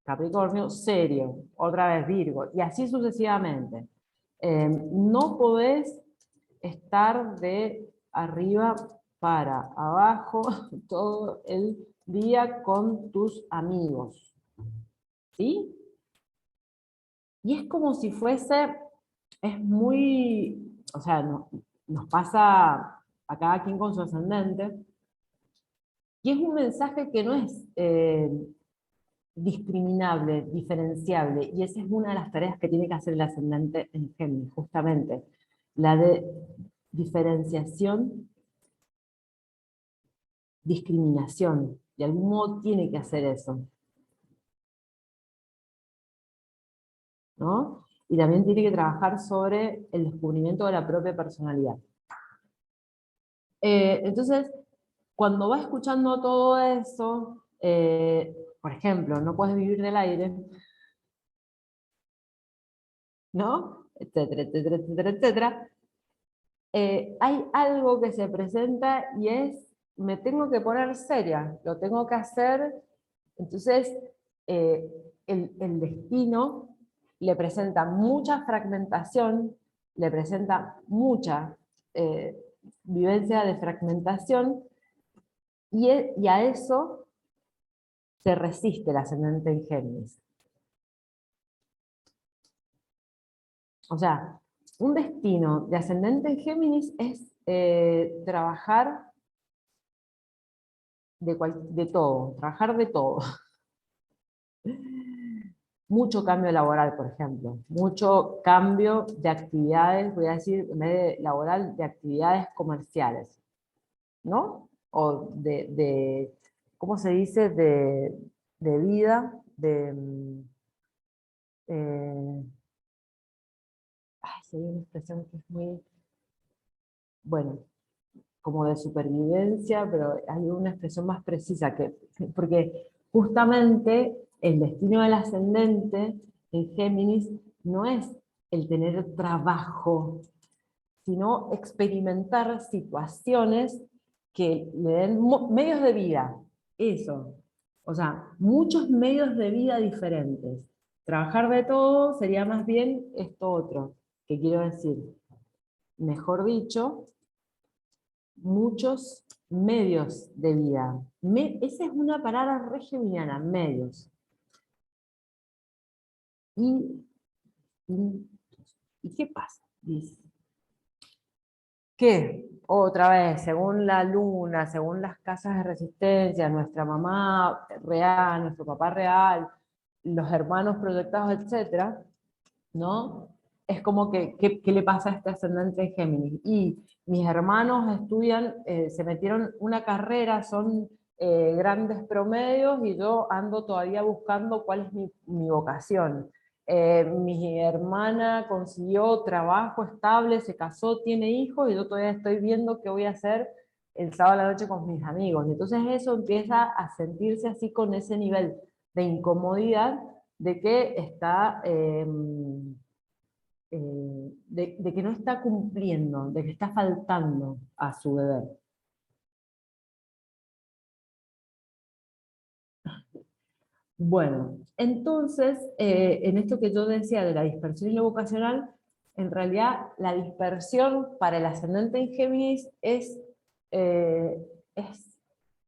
Capricornio, serio, otra vez Virgo, y así sucesivamente. No podés estar de arriba para abajo todo el día con tus amigos, ¿sí? Y es como si fuese, es muy, o sea, nos pasa a cada quien con su ascendente, y es un mensaje que no es discriminable, diferenciable, y esa es una de las tareas que tiene que hacer el ascendente en Géminis, justamente, la de diferenciación, discriminación, de algún modo tiene que hacer eso, ¿no? Y también tiene que trabajar sobre el descubrimiento de la propia personalidad. Entonces, cuando va escuchando todo eso, por ejemplo, no puedes vivir del aire, ¿no? Etcétera, etcétera, etcétera, etcétera. Hay algo que se presenta y es, me tengo que poner seria, lo tengo que hacer, entonces eh, el destino le presenta mucha fragmentación, le presenta mucha eh, vivencia de fragmentación, y a eso se resiste el ascendente en Géminis. O sea, un destino de ascendente en Géminis es trabajar de todo, trabajar de todo. Mucho cambio laboral, por ejemplo, mucho cambio de actividades, voy a decir, en vez de laboral, de actividades comerciales, ¿no? O ¿cómo se dice? De vida, eh, hay una expresión que es muy, bueno, como de supervivencia, pero hay una expresión más precisa, porque justamente el destino del ascendente en Géminis no es el tener trabajo, sino experimentar situaciones que le den medios de vida, eso. O sea, muchos medios de vida diferentes. Trabajar de todo sería más bien esto otro, que quiero decir, mejor dicho, muchos medios de vida. Esa es una palabra re geminiana, medios. ¿Y, y qué pasa? Dice, que, otra vez, según la luna, según las casas de resistencia, nuestra mamá real, nuestro papá real, los hermanos proyectados, etcétera, ¿no? Es como que, ¿qué le pasa a este ascendente en Géminis? Y mis hermanos estudian, se metieron una carrera, son grandes promedios, y yo ando todavía buscando cuál es mi vocación. Mi hermana consiguió trabajo estable, se casó, tiene hijos, y yo todavía estoy viendo qué voy a hacer el sábado a la noche con mis amigos. Entonces eso empieza a sentirse así, con ese nivel de incomodidad, de que está, de que no está cumpliendo, de que está faltando a su deber. Bueno, entonces, en esto que yo decía de la dispersión y lo vocacional, en realidad la dispersión para el ascendente en Géminis es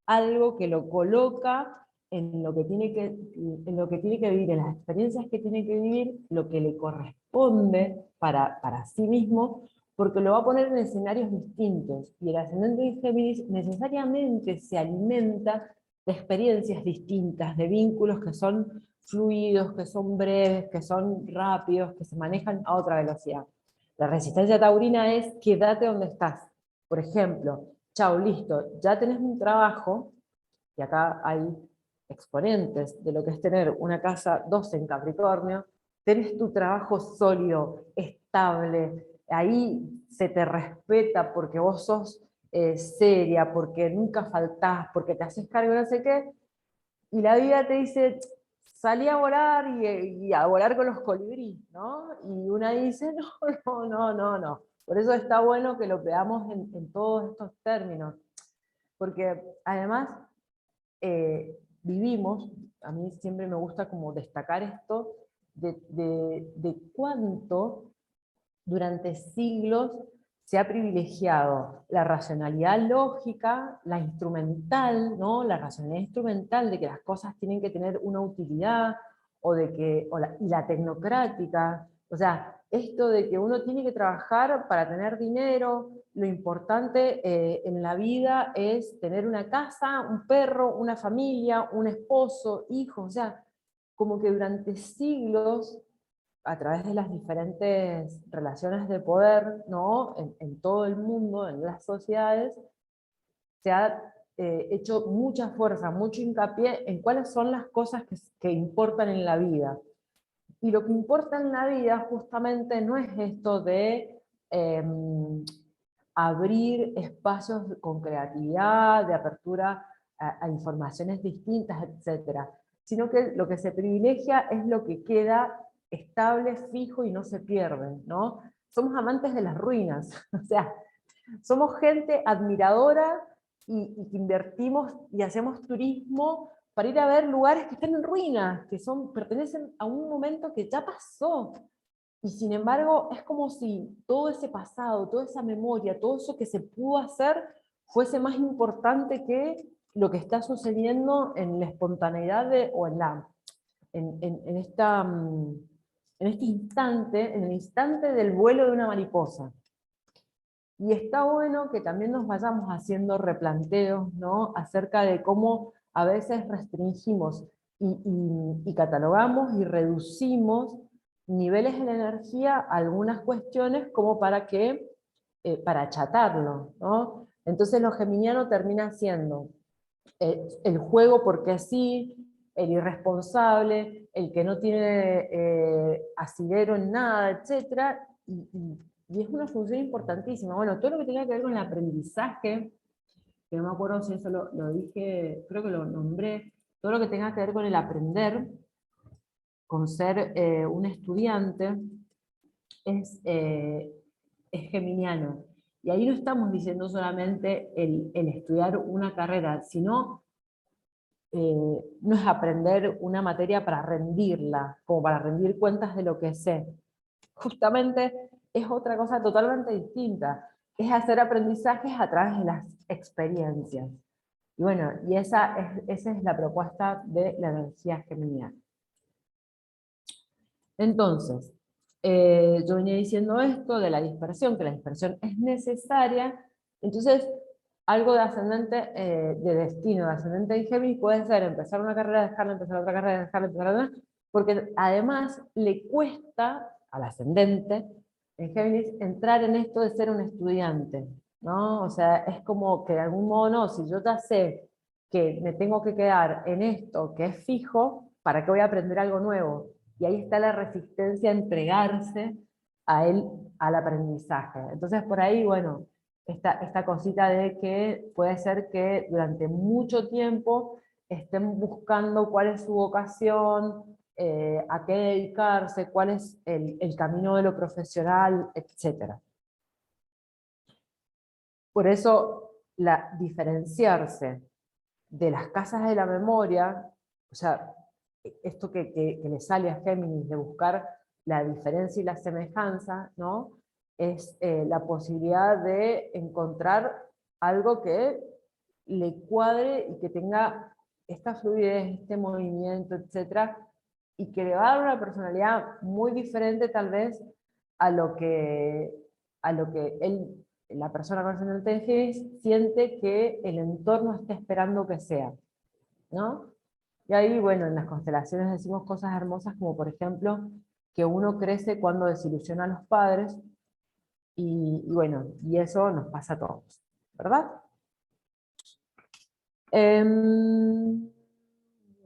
algo que lo coloca en lo que tiene que, en lo que tiene que vivir, en las experiencias que tiene que vivir, lo que le corresponde para sí mismo, porque lo va a poner en escenarios distintos. Y el ascendente en Géminis necesariamente se alimenta de experiencias distintas, de vínculos que son fluidos, que son breves, que son rápidos, que se manejan a otra velocidad. La resistencia taurina es quédate donde estás. Por ejemplo, chau, listo, ya tenés un trabajo, y acá hay exponentes de lo que es tener una casa 12 en Capricornio, tenés tu trabajo sólido, estable, ahí se te respeta porque vos sos seria, porque nunca faltás, porque te haces cargo de no sé qué, y la vida te dice, salí a volar y a volar con los colibríes, ¿no? Y una dice, no, no, no, no, no. Por eso está bueno que lo veamos en todos estos términos, porque además vivimos, a mí siempre me gusta como destacar esto, de cuánto durante siglos se ha privilegiado la racionalidad lógica, la instrumental, ¿no? La racionalidad instrumental de que las cosas tienen que tener una utilidad, o de que, y la tecnocrática, o sea, esto de que uno tiene que trabajar para tener dinero, lo importante en la vida es tener una casa, un perro, una familia, un esposo, hijos, o sea, como que durante siglos, a través de las diferentes relaciones de poder, ¿no? En todo el mundo, en las sociedades, se ha hecho mucha fuerza, mucho hincapié en cuáles son las cosas que importan en la vida. Y lo que importa en la vida justamente no es esto de abrir espacios con creatividad, de apertura a informaciones distintas, etcétera, sino que lo que se privilegia es lo que queda estable, fijo y no se pierde, ¿no? Somos amantes de las ruinas, o sea, somos gente admiradora y que invertimos y hacemos turismo para ir a ver lugares que están en ruinas, que pertenecen a un momento que ya pasó. Y sin embargo, es como si todo ese pasado, toda esa memoria, todo eso que se pudo hacer, fuese más importante que lo que está sucediendo en la espontaneidad o en en este instante, en el instante del vuelo de una mariposa. Y está bueno que también nos vayamos haciendo replanteos, ¿no? Acerca de cómo a veces restringimos y catalogamos y reducimos niveles de la energía a algunas cuestiones como para achatarlo, ¿no? Entonces lo geminiano termina siendo el juego porque sí, el irresponsable, el que no tiene asidero en nada, etc. Y es una función importantísima. Bueno, todo lo que tenga que ver con el aprendizaje, que no me acuerdo si eso lo dije, creo que lo nombré, todo lo que tenga que ver con el aprender, con ser un estudiante, es, es geminiano. Y ahí no estamos diciendo solamente el estudiar una carrera, sino no es aprender una materia para rendirla, como para rendir cuentas de lo que sé. Justamente es otra cosa totalmente distinta. Es hacer aprendizajes a través de las experiencias. Y bueno, y esa es la propuesta de la energía geminiana. Entonces, yo venía diciendo esto de la dispersión, que la dispersión es necesaria. Entonces, algo de ascendente, de destino, de ascendente en Géminis puede ser empezar una carrera, dejarla, empezar otra carrera, dejarla, empezar otra, porque además le cuesta al ascendente en Géminis entrar en esto de ser un estudiante, ¿no? O sea, es como que de algún modo no, si yo ya sé que me tengo que quedar en esto que es fijo, ¿para qué voy a aprender algo nuevo? Y ahí está la resistencia a entregarse a él, al aprendizaje. Entonces por ahí, bueno, esta cosita de que puede ser que durante mucho tiempo estén buscando cuál es su vocación, a qué dedicarse, cuál es el camino de lo profesional, etc. Por eso, diferenciarse de las casas de la memoria, o sea, esto que le sale a Géminis de buscar la diferencia y la semejanza, ¿no? Es la posibilidad de encontrar algo que le cuadre y que tenga esta fluidez, este movimiento, etcétera, y que le va a dar una personalidad muy diferente tal vez a lo que, a lo que él, la persona con ascendente en Géminis, siente que el entorno está esperando que sea, ¿no? Y ahí, bueno, en las constelaciones decimos cosas hermosas como, por ejemplo, que uno crece cuando desilusiona a los padres, y bueno, y eso nos pasa a todos, ¿verdad?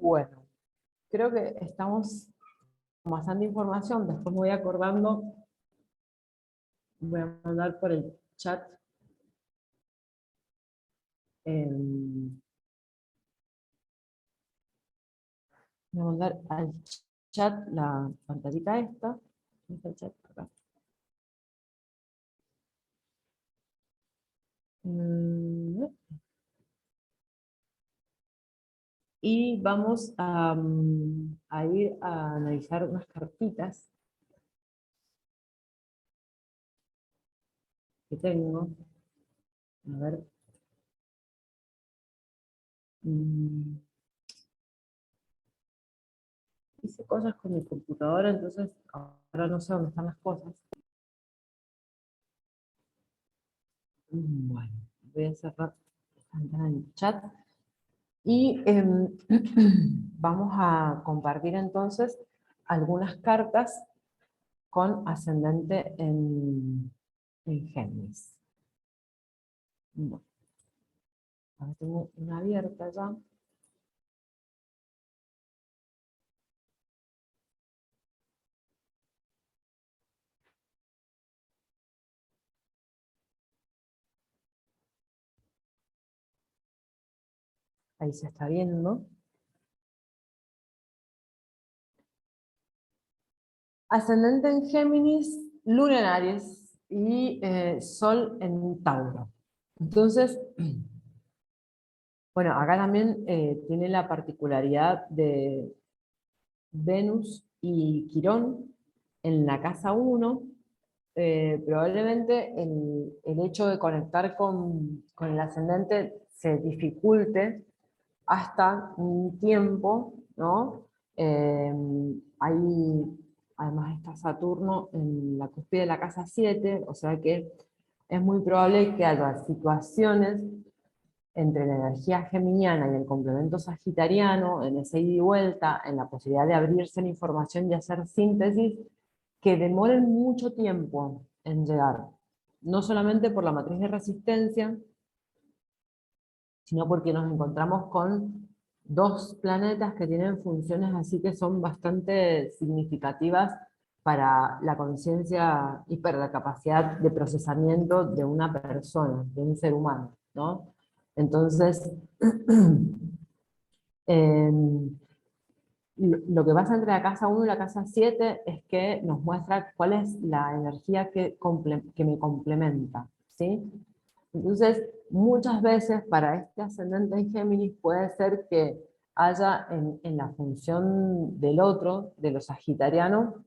Bueno, creo que estamos con bastante información. Después me voy acordando, voy a mandar por el chat. em, Voy a mandar al chat la pantallita esta. ¿Dónde está el chat? Acá. Mm, Y vamos a ir a analizar unas cartitas que tengo. A ver. mm, Hice cosas con mi computadora, entonces ahora no sé dónde están las cosas. Bueno, voy a cerrar esta ventana en el chat. Y vamos a compartir entonces algunas cartas con ascendente en Géminis. Bueno, ahora tengo una abierta ya. Ahí se está viendo. Ascendente en Géminis, Luna en Aries y Sol en Tauro. Entonces, bueno, acá también tiene la particularidad de Venus y Quirón en la casa 1. Probablemente el hecho de conectar con el ascendente se dificulte hasta un tiempo, ¿no? Eh, Hay, además está Saturno en la cúspide de la casa 7, o sea que es muy probable que haya situaciones entre la energía geminiana y el complemento sagitariano, en ese ida y vuelta, en la posibilidad de abrirse la información y hacer síntesis, que demoren mucho tiempo en llegar. No solamente por la matriz de resistencia, sino porque nos encontramos con dos planetas que tienen funciones así que son bastante significativas para la conciencia y para la capacidad de procesamiento de una persona, de un ser humano, ¿no? Entonces, lo que pasa entre la casa 1 y la casa 7 es que nos muestra cuál es la energía que me complementa, ¿sí? Entonces, muchas veces para este ascendente en Géminis puede ser que haya en la función del otro, de lo sagitariano,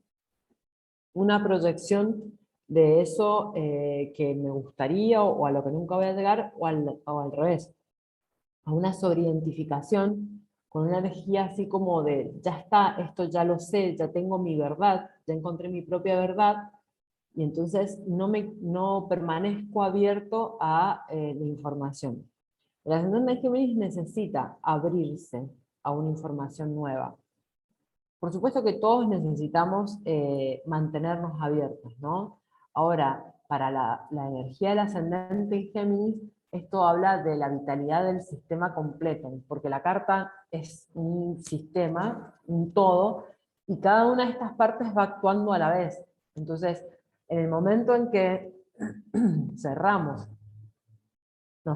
una proyección de eso que me gustaría o a lo que nunca voy a llegar, o al revés, a una sobreidentificación con una energía así como de, ya está, esto ya lo sé, ya tengo mi verdad, ya encontré mi propia verdad, y entonces no permanezco abierto a la información. El ascendente de Géminis necesita abrirse a una información nueva. Por supuesto que todos necesitamos mantenernos abiertos, ¿no? Ahora, para la energía del ascendente en Géminis, esto habla de la vitalidad del sistema completo, porque la carta es un sistema, un todo, y cada una de estas partes va actuando a la vez. Entonces, en el momento en que nos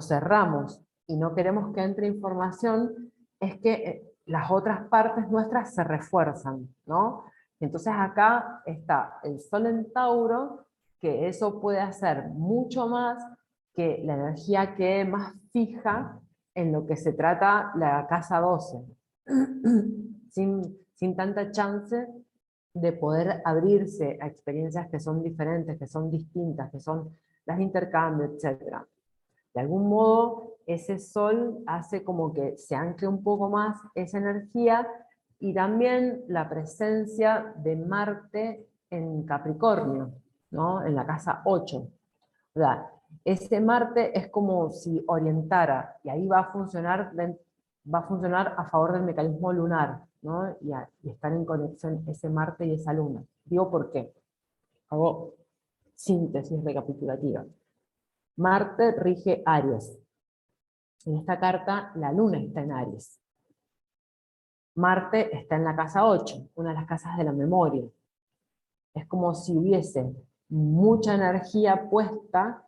cerramos y no queremos que entre información, es que las otras partes nuestras se refuerzan, ¿no? Entonces acá está el Sol en Tauro, que eso puede hacer mucho más que la energía quede más fija en lo que se trata la casa 12, sin tanta chance de poder abrirse a experiencias que son diferentes, que son distintas, que son las intercambios, etc. De algún modo, ese sol hace como que se ancle un poco más esa energía, y también la presencia de Marte en Capricornio, ¿no? En la casa 8. O sea, ese Marte es como si orientara, y ahí va a funcionar a favor del mecanismo lunar, ¿no? Y estar en conexión ese Marte y esa Luna. Digo por qué. Hago síntesis recapitulativa. Marte rige Aries. En esta carta, la Luna está en Aries. Marte está en la casa 8, una de las casas de la memoria. Es como si hubiese mucha energía puesta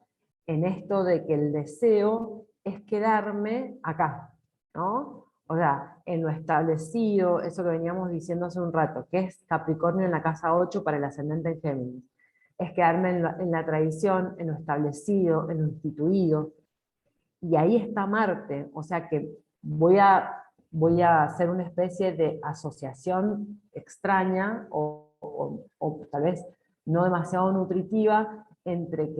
en esto de que el deseo es quedarme acá, ¿no? O sea, en lo establecido, eso que veníamos diciendo hace un rato, que es Capricornio en la casa 8 para el ascendente en Géminis. Es quedarme en la tradición, en lo establecido, en lo instituido. Y ahí está Marte, o sea que voy a hacer una especie de asociación extraña o tal vez no demasiado nutritiva entre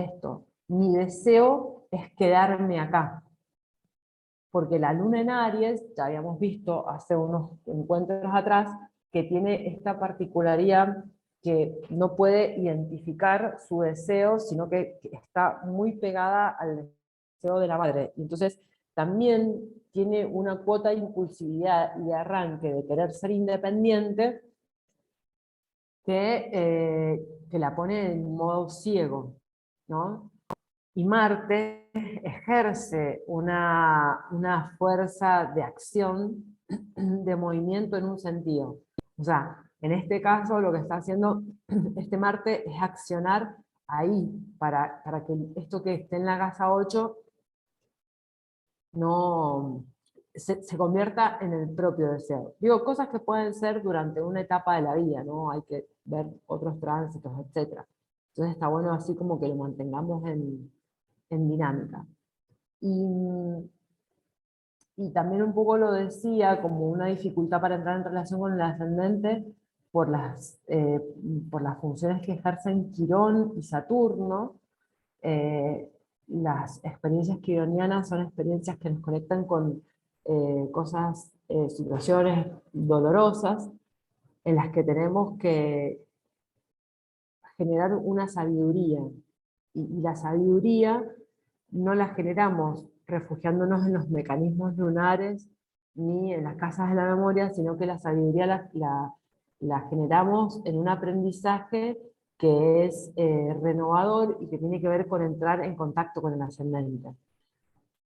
esto. Mi deseo es quedarme acá, porque la luna en Aries, ya habíamos visto hace unos encuentros atrás, que tiene esta particularidad que no puede identificar su deseo, sino que está muy pegada al deseo de la madre. Y entonces también tiene una cuota de impulsividad y de arranque de querer ser independiente que la pone en modo ciego, ¿no? Y Marte ejerce una fuerza de acción, de movimiento en un sentido. O sea, en este caso lo que está haciendo este Marte es accionar ahí, para que esto que esté en la casa 8 no se convierta en el propio deseo. Digo, cosas que pueden ser durante una etapa de la vida, ¿no? Hay que ver otros tránsitos, etc. Entonces está bueno así como que lo mantengamos en dinámica. Y también un poco lo decía como una dificultad para entrar en relación con el ascendente por las funciones que ejercen Quirón y Saturno. Eh, las experiencias quironianas son experiencias que nos conectan con cosas, situaciones dolorosas, en las que tenemos que generar una sabiduría. Y la sabiduría no la generamos refugiándonos en los mecanismos lunares ni en las casas de la memoria, sino que la sabiduría la generamos en un aprendizaje que es renovador y que tiene que ver con entrar en contacto con el ascendente.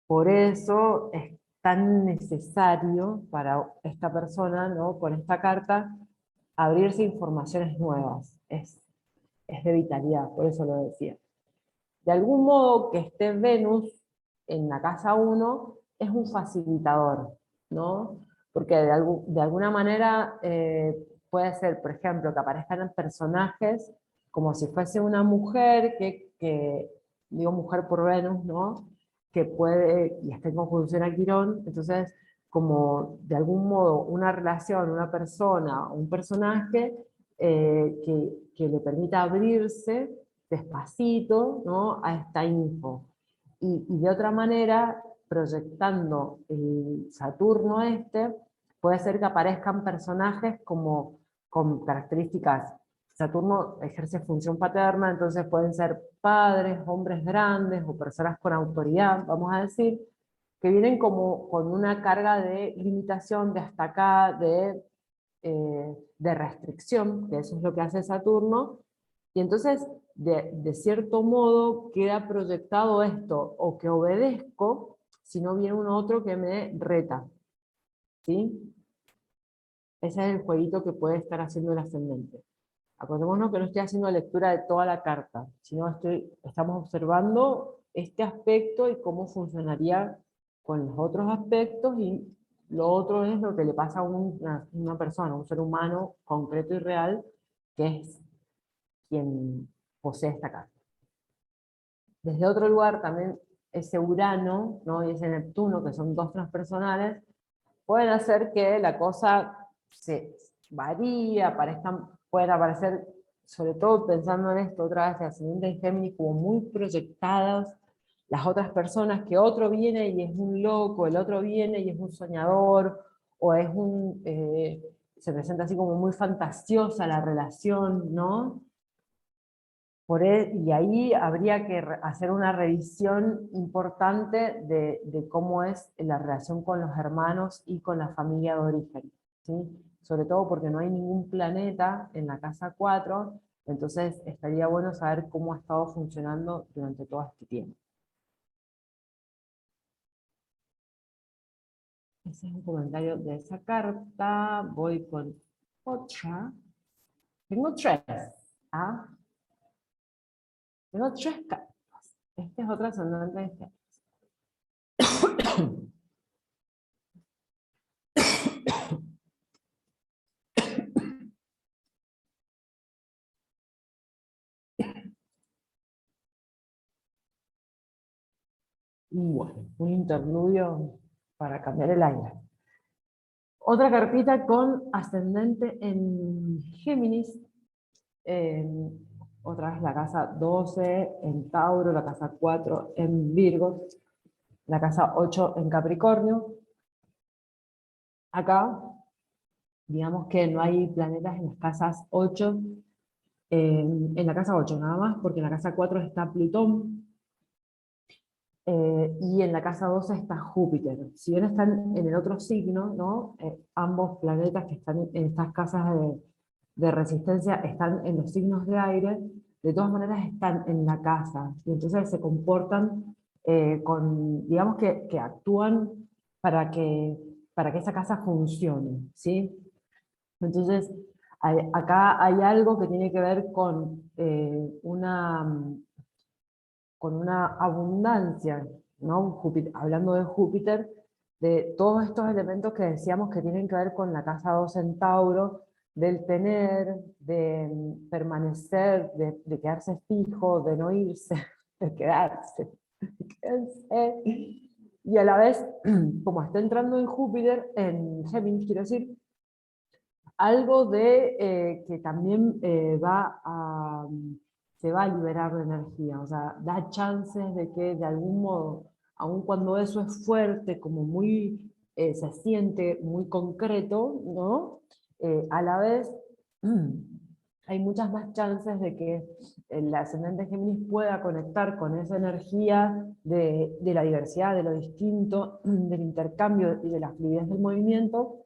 Por eso es tan necesario para esta persona, ¿no? Con esta carta, abrirse informaciones nuevas. Es de vitalidad, por eso lo decía. De algún modo que esté Venus en la casa 1 es un facilitador, ¿no? Porque de alguna manera puede ser, por ejemplo, que aparezcan personajes como si fuese una mujer digo mujer por Venus, ¿no? Que puede, y está en conjunción a Quirón, entonces como de algún modo una relación, una persona, un personaje que le permita abrirse despacito, ¿no? A esta info. Y de otra manera, proyectando el Saturno puede ser que aparezcan personajes como con características. Saturno ejerce función paterna, entonces pueden ser padres, hombres grandes o personas con autoridad, vamos a decir, que vienen como con una carga de limitación, de hasta acá, de restricción, que eso es lo que hace Saturno, y entonces de cierto modo queda proyectado esto, o que obedezco, si no viene un otro que me reta, ¿sí? Ese es el jueguito que puede estar haciendo el ascendente. Acordémonos que no estoy haciendo lectura de toda la carta, sino estamos observando este aspecto y cómo funcionaría con los otros aspectos, y lo otro es lo que le pasa a una persona, un ser humano concreto y real, que es quien posee esta carta. Desde otro lugar también ese Urano, ¿no?, y ese Neptuno, que son dos transpersonales, pueden hacer que la cosa se varíe, pueden aparecer, sobre todo pensando en esto otra vez, de ascendente en Géminis, como muy proyectadas las otras personas, que otro viene y es un loco, el otro viene y es un soñador, o se presenta así como muy fantasiosa la relación, ¿no? Y ahí habría que hacer una revisión importante de cómo es la relación con los hermanos y con la familia de origen, ¿sí? Sobre todo porque no hay ningún planeta en la casa 4, entonces estaría bueno saber cómo ha estado funcionando durante todo este tiempo. Ese es un comentario de esa carta. Voy con otra. Tengo tres. ¿Ah? Tengo tres cartas. Este es otro ascendente de este. Bueno, un interludio para cambiar el aire. Otra carpita con ascendente en Géminis, otra vez la casa 12 en Tauro, la casa 4 en Virgo, la casa 8 en Capricornio. Acá, digamos que no hay planetas en las casas 8, en la casa 8 nada más, porque en la casa 4 está Plutón, y en la casa 12 está Júpiter. Si bien están en el otro signo, ¿no? Ambos planetas que están en estas casas de resistencia están en los signos de aire, de todas maneras están en la casa, y entonces se comportan digamos que actúan para que esa casa funcione, ¿sí? Entonces, acá hay algo que tiene que ver con una abundancia, ¿no? Hablando de Júpiter, de todos estos elementos que decíamos que tienen que ver con la casa 2 en Tauro, del tener, de permanecer, de quedarse fijo, de no irse, de quedarse, y a la vez, como está entrando en Júpiter, en Géminis quiero decir, algo que también se va a liberar de energía, o sea, da chances de que de algún modo, aun cuando eso es fuerte, como se siente muy concreto, ¿no? A la vez, hay muchas más chances de que el ascendente Géminis pueda conectar con esa energía de la diversidad, de lo distinto, del intercambio y de la fluidez del movimiento,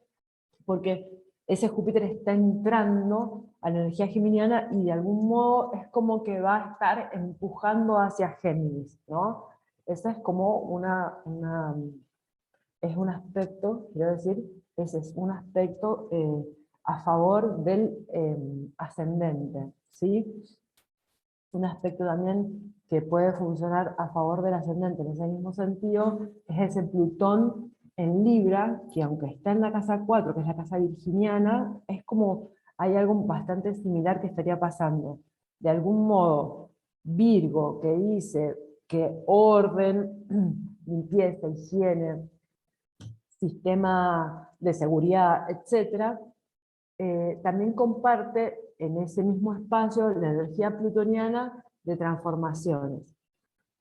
porque ese Júpiter está entrando a la energía geminiana y de algún modo es como que va a estar empujando hacia Géminis, ¿no? Ese es como es un aspecto, quiero decir, ese es un aspecto a favor del ascendente, ¿sí? Un aspecto también que puede funcionar a favor del ascendente en ese mismo sentido es ese Plutón en Libra, que aunque está en la casa 4, que es la casa virginiana, es como hay algo bastante similar que estaría pasando. De algún modo, Virgo, que dice que orden, limpieza, higiene, sistema de seguridad, etc., también comparte en ese mismo espacio la energía plutoniana de transformaciones.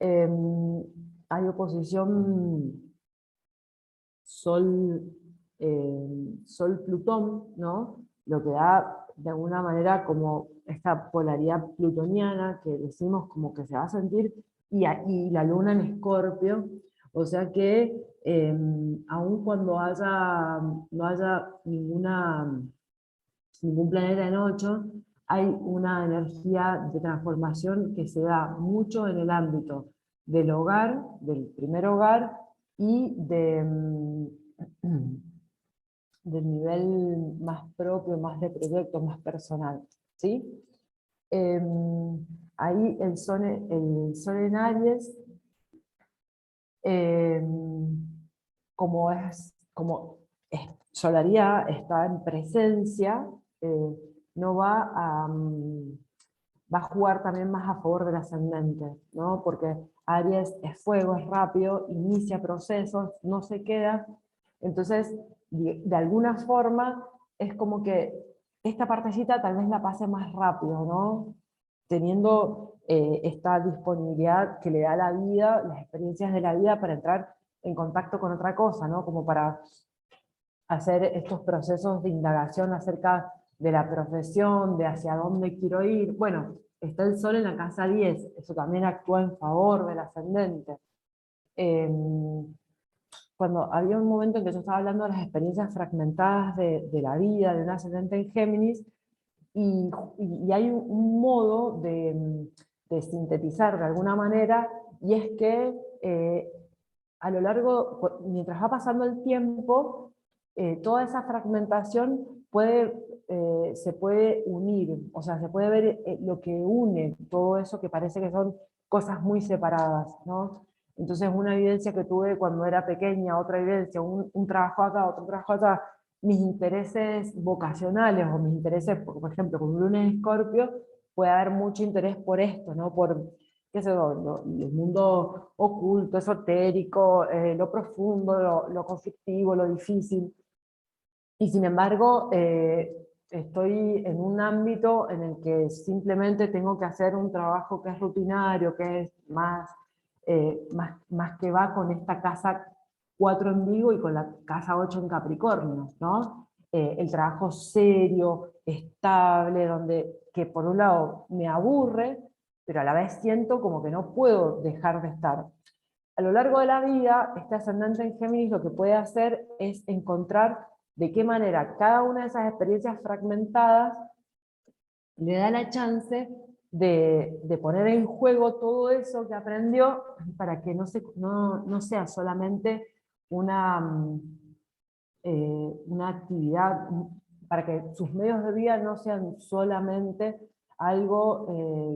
Hay oposición Sol-Plutón, ¿no? Lo que da de alguna manera como esta polaridad plutoniana que decimos como que se va a sentir, y la luna en Escorpio, o sea que aun cuando no haya ningún planeta en 8, hay una energía de transformación que se da mucho en el ámbito del hogar, del primer hogar, y del nivel más propio, más de proyecto, más personal, ¿sí? Ahí el sol en Aries, como Solaría está en presencia, eh, no va a jugar también más a favor del ascendente, ¿no? Porque Aries es fuego, es rápido, inicia procesos, no se queda. Entonces, de alguna forma, es como que esta partecita tal vez la pase más rápido, ¿no? Teniendo esta disponibilidad que le da la vida, las experiencias de la vida para entrar en contacto con otra cosa, ¿no? Como para hacer estos procesos de indagación acerca de la profesión, de hacia dónde quiero ir. Bueno, está el sol en la casa 10, eso también actúa en favor del ascendente. Cuando había un momento en que yo estaba hablando de las experiencias fragmentadas de la vida, de un ascendente en Géminis, y hay un modo de sintetizar de alguna manera, y es que a lo largo, mientras va pasando el tiempo, toda esa fragmentación se puede unir, o sea, se puede ver lo que une todo eso que parece que son cosas muy separadas, ¿no? Entonces una vivencia que tuve cuando era pequeña, otra vivencia, un trabajo acá, otro trabajo acá, mis intereses vocacionales o mis intereses, por ejemplo, con Luna en Escorpio, puede haber mucho interés por esto, ¿no? Por, qué sé yo, el mundo oculto, esotérico, lo profundo, lo conflictivo, lo difícil. Y sin embargo, estoy en un ámbito en el que simplemente tengo que hacer un trabajo que es rutinario, que es más que va con esta casa 4 en Vigo y con la casa 8 en Capricornio, ¿no? El trabajo serio, estable, que por un lado me aburre, pero a la vez siento como que no puedo dejar de estar. A lo largo de la vida, este ascendente en Géminis lo que puede hacer es encontrar de qué manera cada una de esas experiencias fragmentadas le da la chance de poner en juego todo eso que aprendió para que no sea solamente una, una actividad, para que sus medios de vida no sean solamente algo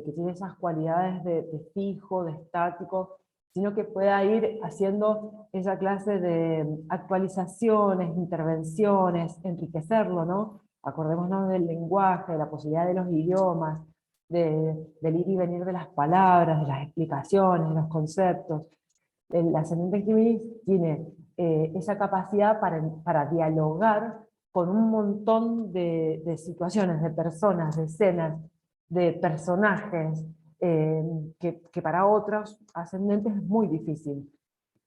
que tiene esas cualidades de fijo, de estático, sino que pueda ir haciendo esa clase de actualizaciones, intervenciones, enriquecerlo, ¿no? Acordémonos del lenguaje, de la posibilidad de los idiomas, del ir y venir de las palabras, de las explicaciones, de los conceptos. El ascendente en Géminis tiene esa capacidad para dialogar con un montón de situaciones, de personas, de escenas, de personajes, que para otros ascendentes es muy difícil.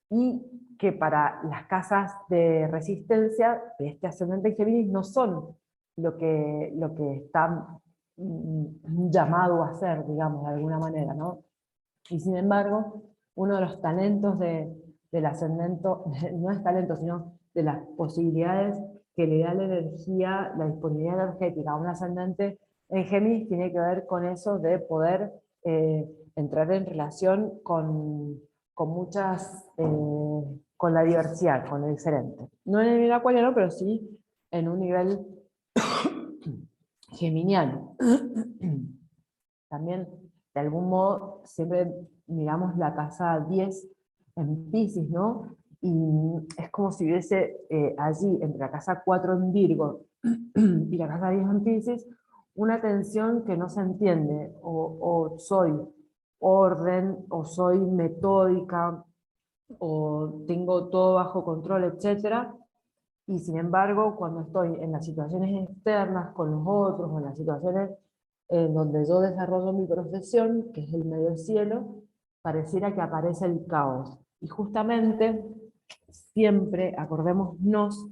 Y que para las casas de resistencia de este ascendente en Géminis no son lo que está llamado a ser, digamos, de alguna manera, ¿no? Y sin embargo, uno de los talentos del ascendente, no es talento, sino de las posibilidades que le da la energía, la disponibilidad energética a un ascendente en Géminis, tiene que ver con eso de poder entrar en relación con con la diversidad, con el diferente. No en el nivel acuariano, pero sí en un nivel geminiano. También, de algún modo, siempre miramos la casa 10 en Piscis, ¿no? Y es como si hubiese allí, entre la casa 4 en Virgo y la casa 10 en Piscis, una tensión que no se entiende, o soy orden, o soy metódica, o tengo todo bajo control, etcétera. Y sin embargo, cuando estoy en las situaciones externas con los otros, o en las situaciones en donde yo desarrollo mi profesión, que es el medio cielo, pareciera que aparece el caos. Y justamente siempre acordémonos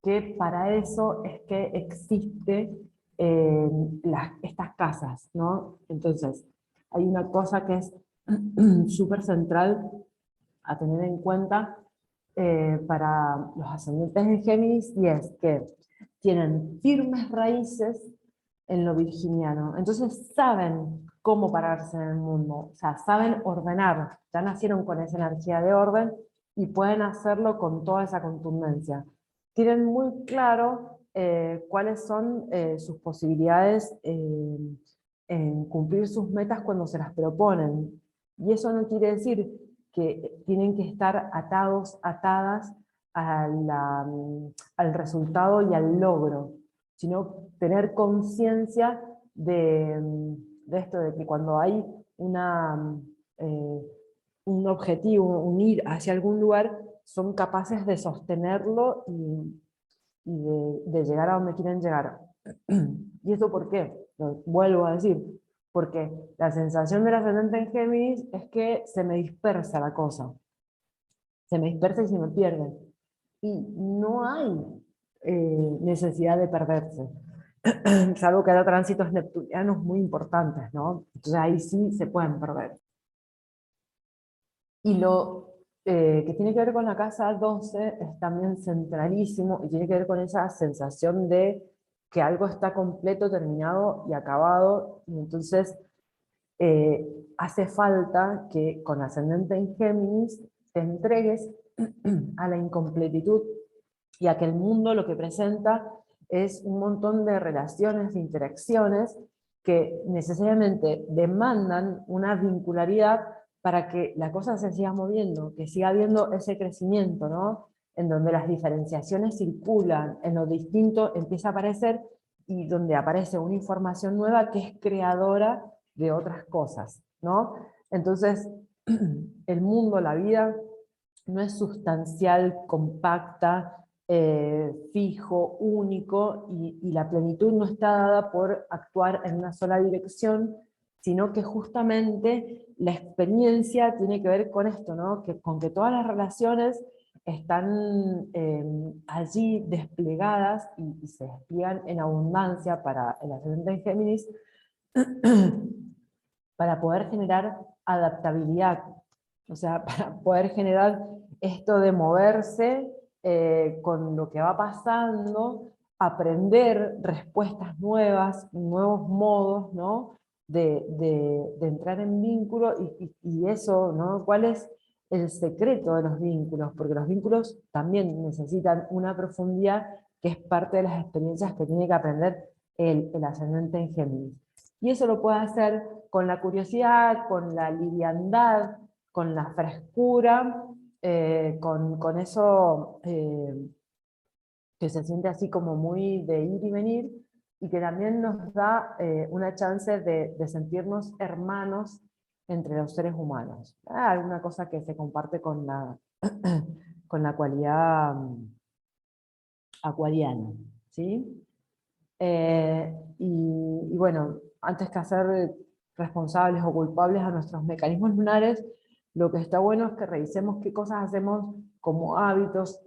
que para eso es que existe estas casas, ¿no? Entonces, hay una cosa que es súper central a tener en cuenta para los ascendentes en Géminis, y es que tienen firmes raíces en lo virginiano. Entonces saben cómo pararse en el mundo, o sea, saben ordenar, ya nacieron con esa energía de orden y pueden hacerlo con toda esa contundencia. Tienen muy claro cuáles son sus posibilidades en cumplir sus metas cuando se las proponen. Y eso no quiere decir que tienen que estar atados, atadas al resultado y al logro, sino tener conciencia de esto, de que cuando hay eh, un objetivo, un ir hacia algún lugar, son capaces de sostenerlo y de llegar a donde quieren llegar. ¿Y eso por qué? Lo vuelvo a decir, porque la sensación del ascendente en Géminis es que se me dispersa la cosa, se me dispersa y se me pierde. Y no hay necesidad de perderse, salvo que haya tránsitos neptunianos muy importantes, ¿no? Entonces ahí sí se pueden perder. Y lo que tiene que ver con la casa 12 es también centralísimo y tiene que ver con esa sensación de que algo está completo, terminado y acabado, y entonces hace falta que con ascendente en Géminis te entregues a la incompletitud y a que el mundo lo que presenta es un montón de relaciones, de interacciones que necesariamente demandan una vincularidad para que la cosa se siga moviendo, que siga habiendo ese crecimiento, ¿no? En donde las diferenciaciones circulan, en lo distinto empieza a aparecer y donde aparece una información nueva que es creadora de otras cosas, ¿no? Entonces, el mundo, la vida, no es sustancial, compacta, fijo, único, y la plenitud no está dada por actuar en una sola dirección, sino que justamente la experiencia tiene que ver con esto, ¿no? Con que todas las relaciones están allí desplegadas y se despliegan en abundancia para el ascendente en Géminis, para poder generar adaptabilidad, o sea, para poder generar esto de moverse con lo que va pasando, aprender respuestas nuevas, nuevos modos, ¿no? de entrar en vínculo y eso, ¿no? ¿Cuál es el secreto de los vínculos? Porque los vínculos también necesitan una profundidad que es parte de las experiencias que tiene que aprender el ascendente en Géminis. Y eso lo puede hacer con la curiosidad, con la liviandad, con la frescura, con eso que se siente así como muy de ir y venir, y que también nos da una chance de sentirnos hermanos entre los seres humanos. Alguna cosa que se comparte con con la cualidad acuariana, ¿sí? Y bueno, antes que hacer responsables o culpables a nuestros mecanismos lunares, lo que está bueno es que revisemos qué cosas hacemos como hábitos,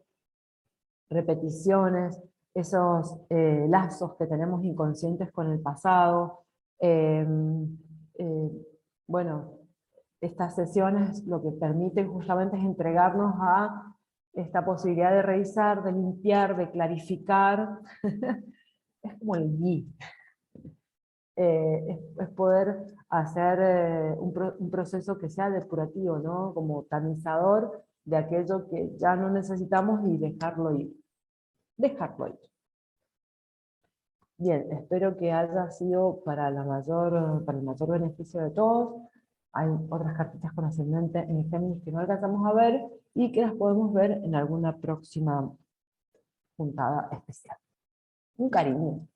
repeticiones, esos lazos que tenemos inconscientes con el pasado. Eh, eh, bueno, estas sesiones lo que permiten justamente es entregarnos a esta posibilidad de revisar, de limpiar, de clarificar. Es como el gui. Es poder hacer un proceso que sea depurativo, ¿no? Como tamizador de aquello que ya no necesitamos y dejarlo ir. Dejarlo ir. Bien, espero que haya sido para para el mayor beneficio de todos. Hay otras cartitas con ascendente en Géminis que no alcanzamos a ver y que las podemos ver en alguna próxima juntada especial. Un cariño.